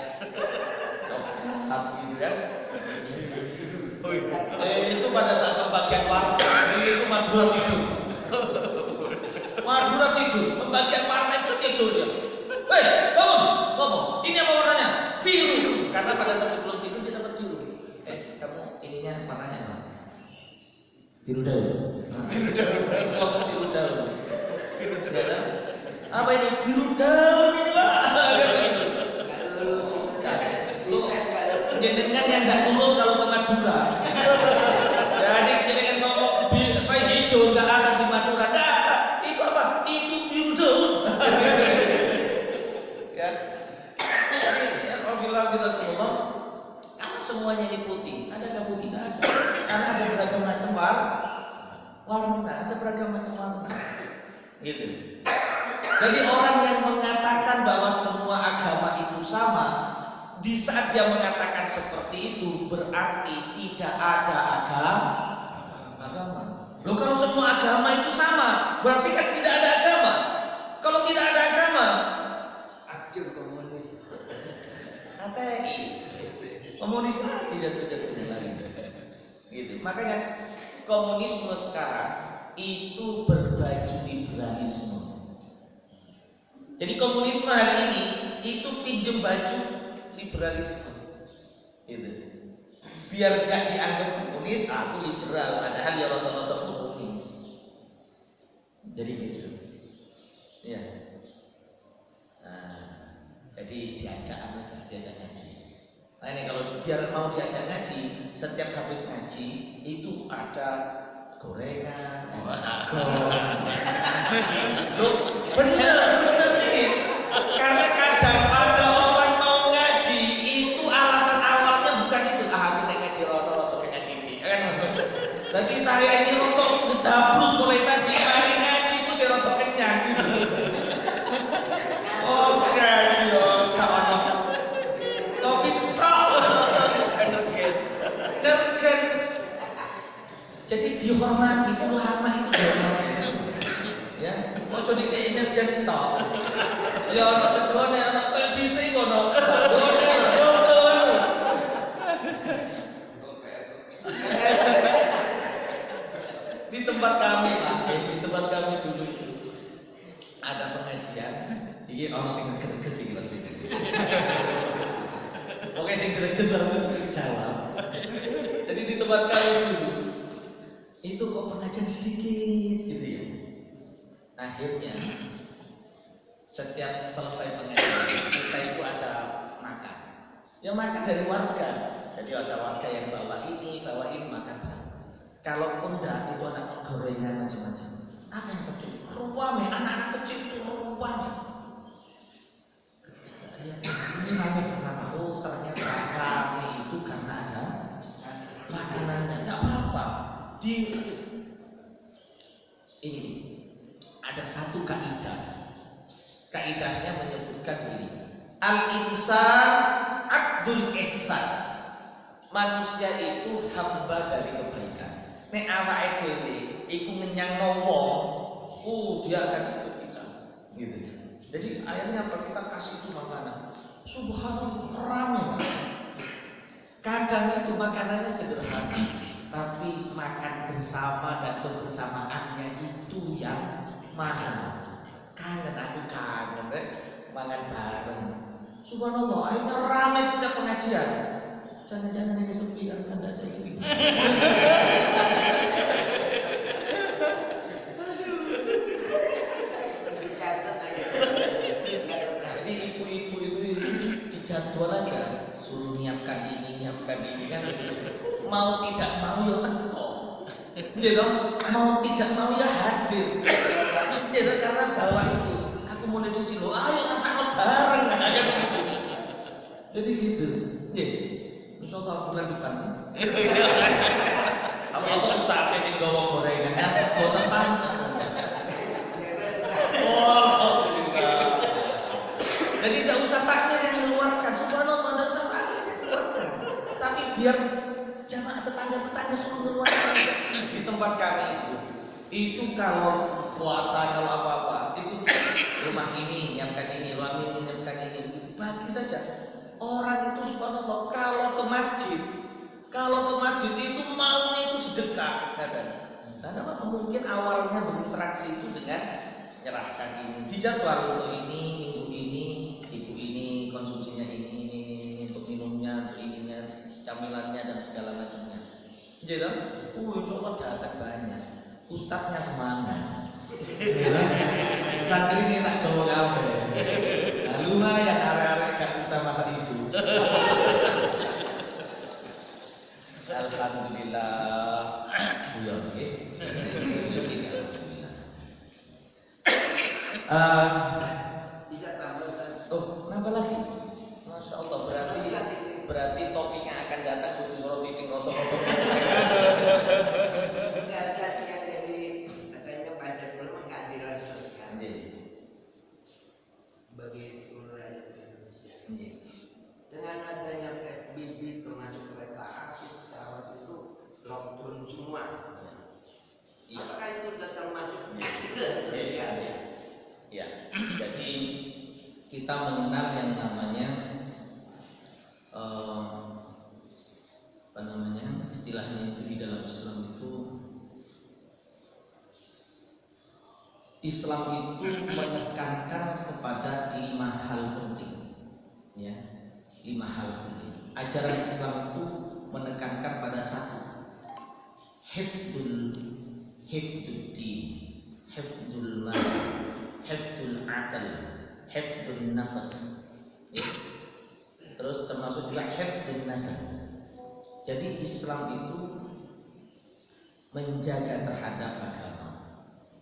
coklat gitu kan. Itu pada saat pembagian warna itu Madura tidur. Madura tidur, pembagian warna itu tidur dia. Hei, bangun. Ini apa warnanya? Biru. Karena pada saat sebelum tidur dia dapat biru. Kamu ininya warnanya apa? Biru daun. Biru daun. Biru daun. Apa ini? Biru daun ini Pak. Jenengan yang nggak lulus kalau ke Madura. Jadi jenengan ngomong hijau nggak ada di Madura. Itu apa? Itu biru daun. Ya. Ya alhamdulillah kita Allah. Karena semuanya ini putih. Adakah putih? Tidak ada. Karena ada beragam macam warna, ada beragam macam warna. Gitu. Jadi orang yang mengatakan bahwa semua agama itu sama, di saat dia mengatakan seperti itu berarti tidak ada agama. Loh, kalau semua agama itu sama, berarti kan tidak ada agama. Kalau tidak ada agama, acur komunis, ateis, komunis lagi jatuh-jatuhnya lagi. Gitu. Makanya komunisme sekarang itu berbaju liberalisme. Jadi komunisme hari ini itu pinjem baju liberalisme. Gitu. Biar gak dianggap komunis, aku liberal, padahal ya rotok-rotok komunis. Jadi gitu. Ya. Nah, jadi diajak ngaji. Nah ini kalau biar mau diajak ngaji, setiap habis ngaji itu ada gorengan, loh bener ini. Karena kadang ada orang mau ngaji itu alasan awalnya bukan itu. Aku naik ngaji rotok kayak gini, kan? Tapi saya ini rotok ngedabrus mulai tadi mari ngaji, aku sih rotok kenyang gitu. Oh ngaji kawan. Kopi energen. Jadi dihormati ulama itu ya. Mau jadi kayak energen tok. Ya ana segone ana televisi ngono. Contoh. Di tempat kami Pak, di tempat kami dulu itu ada pengajian. Iki ana sing greges iki pasti. Oke sing greges baru jawab. Jadi di tempat kami dulu itu kok pengajian sedikit gitu ya. Akhirnya setiap selesai pengajian kita itu ada makan. Ya makan dari warga. Jadi ada warga yang bawa ini makan. Kalaupun enggak itu ada gorengan macam-macam. Apa yang terjadi? Ruame, anak-anak kecil itu ruame. Lihat ini rame karena tahu ternyata rame itu karena ada makanannya. Enggak apa-apa. Ini ada satu kaidah. Kaidahnya menyebutkan begini. Al-insan abdul ihsan. Manusia itu hamba dari kebaikan. Nek awake dhewe iku ngenyangno wong, dia akan ikut kita. Gitu. Jadi akhirnya apa, kita kasih itu makanan. Subhanallah, ramai. Kadang itu makanannya sederhana, tapi makan bersama dan kebersamaannya itu yang mahal. Aku kangen deh, makan bareng. Subhanallah, akhirnya ramai setiap pengajian. Jangan-jangan ini sepi kan ada ini. Jadi ibu-ibu itu dijadwal aja, suruh nyiapkan ini kan. Mau tidak mau ya teko. Gitu, mau tidak mau ya hadir. Gitu, karena bawa itu. Aku mulai di sini, ayo kita sama bareng kan begitu. Jadi gitu. Insyaallah bulan depan. Apa iso start sing gawa gorengan kan boten pantes. Jadi tidak usah takmir yang mengeluarkan. Subhanallah, tidak usah takmir yang mengeluarkan. Tapi biar jamaah tetangga-tetangga suruh mengeluarkan. Di tempat kami itu kalau puasa, kalau apa-apa, itu rumah ini nyiapkan ini, ruang ini nyiapkan ini, itu bagi saja. Orang itu subhanallah kalau ke masjid itu maunya itu sedekah, karena mungkin awalnya berinteraksi itu dengan menyerahkan ini, dijadwal untuk ini, minggu ini, ibu ini konsumsinya ini untuk minumnya, untuk ininya, camilannya dan segala macamnya. Jadi, insyaallah datang banyak, ustadznya semangat. Santri ini tak gawe kabeh. Nah, lumayan arek-arek gak bisa masak isu. Alhamdulillah. Ya, nggih. Bisa tambah. Nambah lagi. Masya Allah, berarti topik yang akan datang kudu roti sing roto-roto. Bagi seluruh rakyat Indonesia. Dengan adanya PSBB termasuk kereta api, pesawat itu lockdown semua. Apakah itu sudah termasuk? Ya, jadi kita mengenal yang namanya istilahnya itu di dalam Islam itu. Islam itu menekankan kepada 5 hal penting, ya, 5 hal penting. Ajaran Islam itu menekankan pada 1, hifdzul din, hifdzul mal, hifdzul aql, hifdzul nafas, ya. Terus termasuk juga hifdzul nasab. Jadi Islam itu menjaga terhadap agama,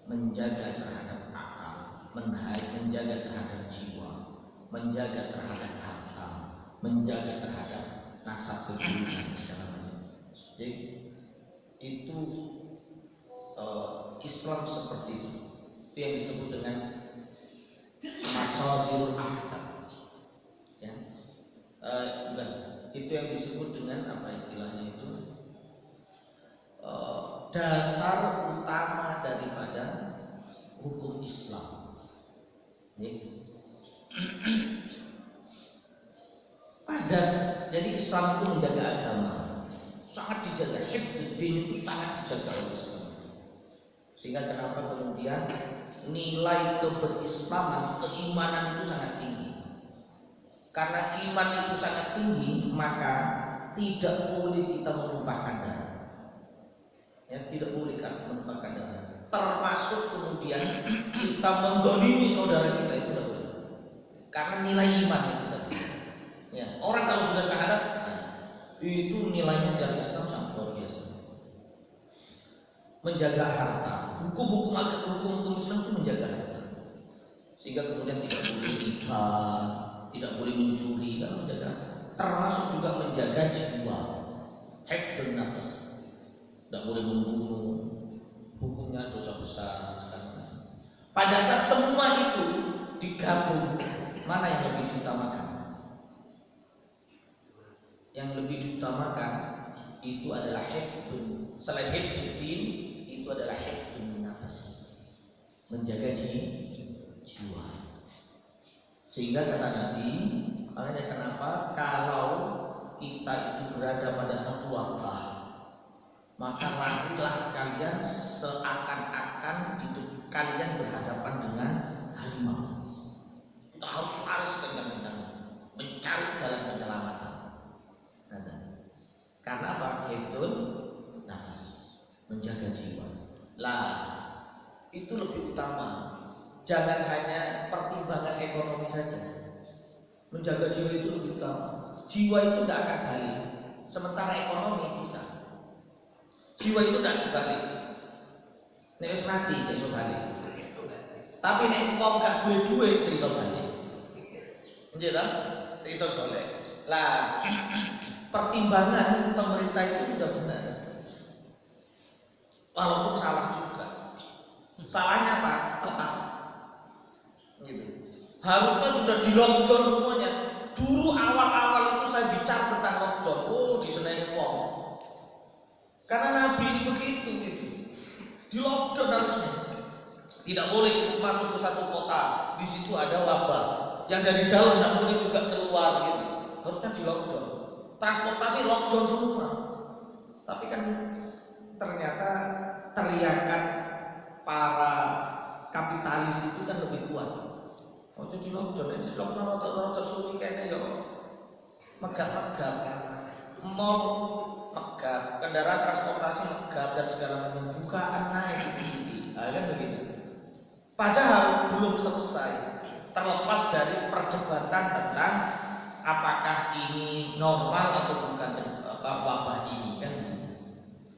menjaga terhadap akal, menjaga terhadap jiwa, menjaga terhadap harta, menjaga terhadap nasab keturunan segala macam. Jadi itu Islam seperti itu. Itu yang disebut dengan masadirul ahkam. Ya, bukan. Itu yang disebut dengan apa istilahnya itu? Dasar utama daripada hukum Islam. Jadi Islam itu menjaga agama, sangat dijaga. Hifdzuddin itu sangat dijaga oleh Islam. Sehingga kenapa kemudian nilai keberislaman, keimanan itu sangat tinggi. Karena iman itu sangat tinggi, maka tidak boleh kita menumpahkan darah. Ya, tidak boleh kan menumpahkan darah. Termasuk kemudian kita menzalimi saudara kita, itu tidak boleh. Karena nilai iman yang kita punya. Ya, orang kalau sudah syahadat, itu nilainya dari Islam sangat luar biasa. Menjaga harta, hukum Islam itu menjaga harta. Sehingga kemudian tidak boleh riba, tidak boleh mencuri, kan menjaga. Termasuk juga menjaga jiwa, hifdzun nafas. Tidak boleh membunuh, hukumnya dosa besar segala macam. Pada saat semua itu digabung, mana yang lebih diutamakan? yang lebih diutamakan itu adalah hifdun. Selain hifduddin, itu adalah hifdun nafas, menjaga jiwa. Sehingga kata Nabi, makanya kenapa kalau kita itu berada pada satu wabah, maka larilah kalian seakan-akan kalian berhadapan dengan harimau. Kita harus lari sekencang-kencang, mencari jalan penyelamatan. Karena apa? Hifdun nafas, menjaga jiwa. Lah, itu lebih utama. Jangan hanya pertimbangan ekonomi saja. Menjaga jiwa itu lebih utama. Jiwa itu tidak akan balik, sementara ekonomi bisa. Jiwa itu tidak akan balik. Nek wis mati iso balik. Tapi nek wong gak duwe-duwe iso balik. Nggih ta? Iso golek. Lah, pertimbangan pemerintah itu sudah benar, walaupun salah juga. Salahnya apa? Tepat. Gitu. Harusnya sudah di lockdown semuanya. Dulu awal-awal itu saya bicara tentang lockdown. Oh, di Senayan wong. Karena Nabi begitu gitu. Di lockdown harusnya. Tidak boleh itu masuk ke satu kota. Di situ ada wabah. Yang dari dalam tidak boleh juga keluar gitu. Harusnya di lockdown. Transportasi lockdown semua. Tapi kan ternyata teriakan para kapitalis itu kan lebih kuat. Oh jadi lockdown ini lockdown rotok-rotok suwi kayaknya ya megap-megap, mall megap, kendaraan transportasi megap dan segala macam, bukaan naik gitu. Kan begitu. Padahal belum selesai. Terlepas dari perdebatan tentang apakah ini normal atau bukan wabah ini kan begitu.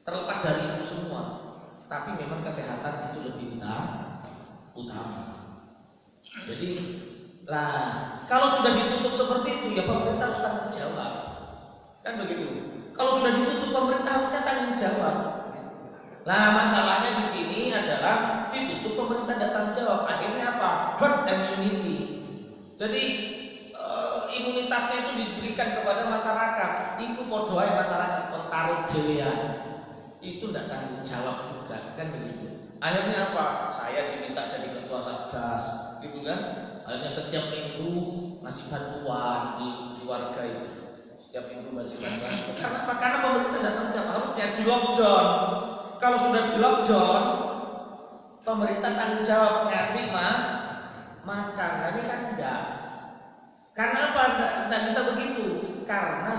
Terlepas dari itu semua, tapi memang kesehatan itu lebih utama. Jadi lah kalau sudah ditutup seperti itu ya pemerintah harus tanggung jawab. Kan begitu. Kalau sudah ditutup pemerintah harusnya tanggung jawab. Nah, masalahnya di sini adalah ditutup pemerintah tidak tanggung jawab. Akhirnya apa? Herd immunity. Jadi imunitasnya itu diberikan kepada masyarakat. Itu podoai masyarakat kontaruh dewean. Itu tidak tanggung jawab juga, kan begitu. Akhirnya apa? Saya diminta jadi ketua satgas, gitu kan? Akhirnya setiap minggu ngasih bantuan di warga itu. Setiap minggu ngasih bantuan. Karena apa? Karena pemerintah tidak tanggung jawab. Harusnya di lockdown. Kalau sudah di lockdown, pemerintah tanggung jawab ngasih makan. Nah, ini kan enggak. Karena apa? Enggak bisa begitu. Karena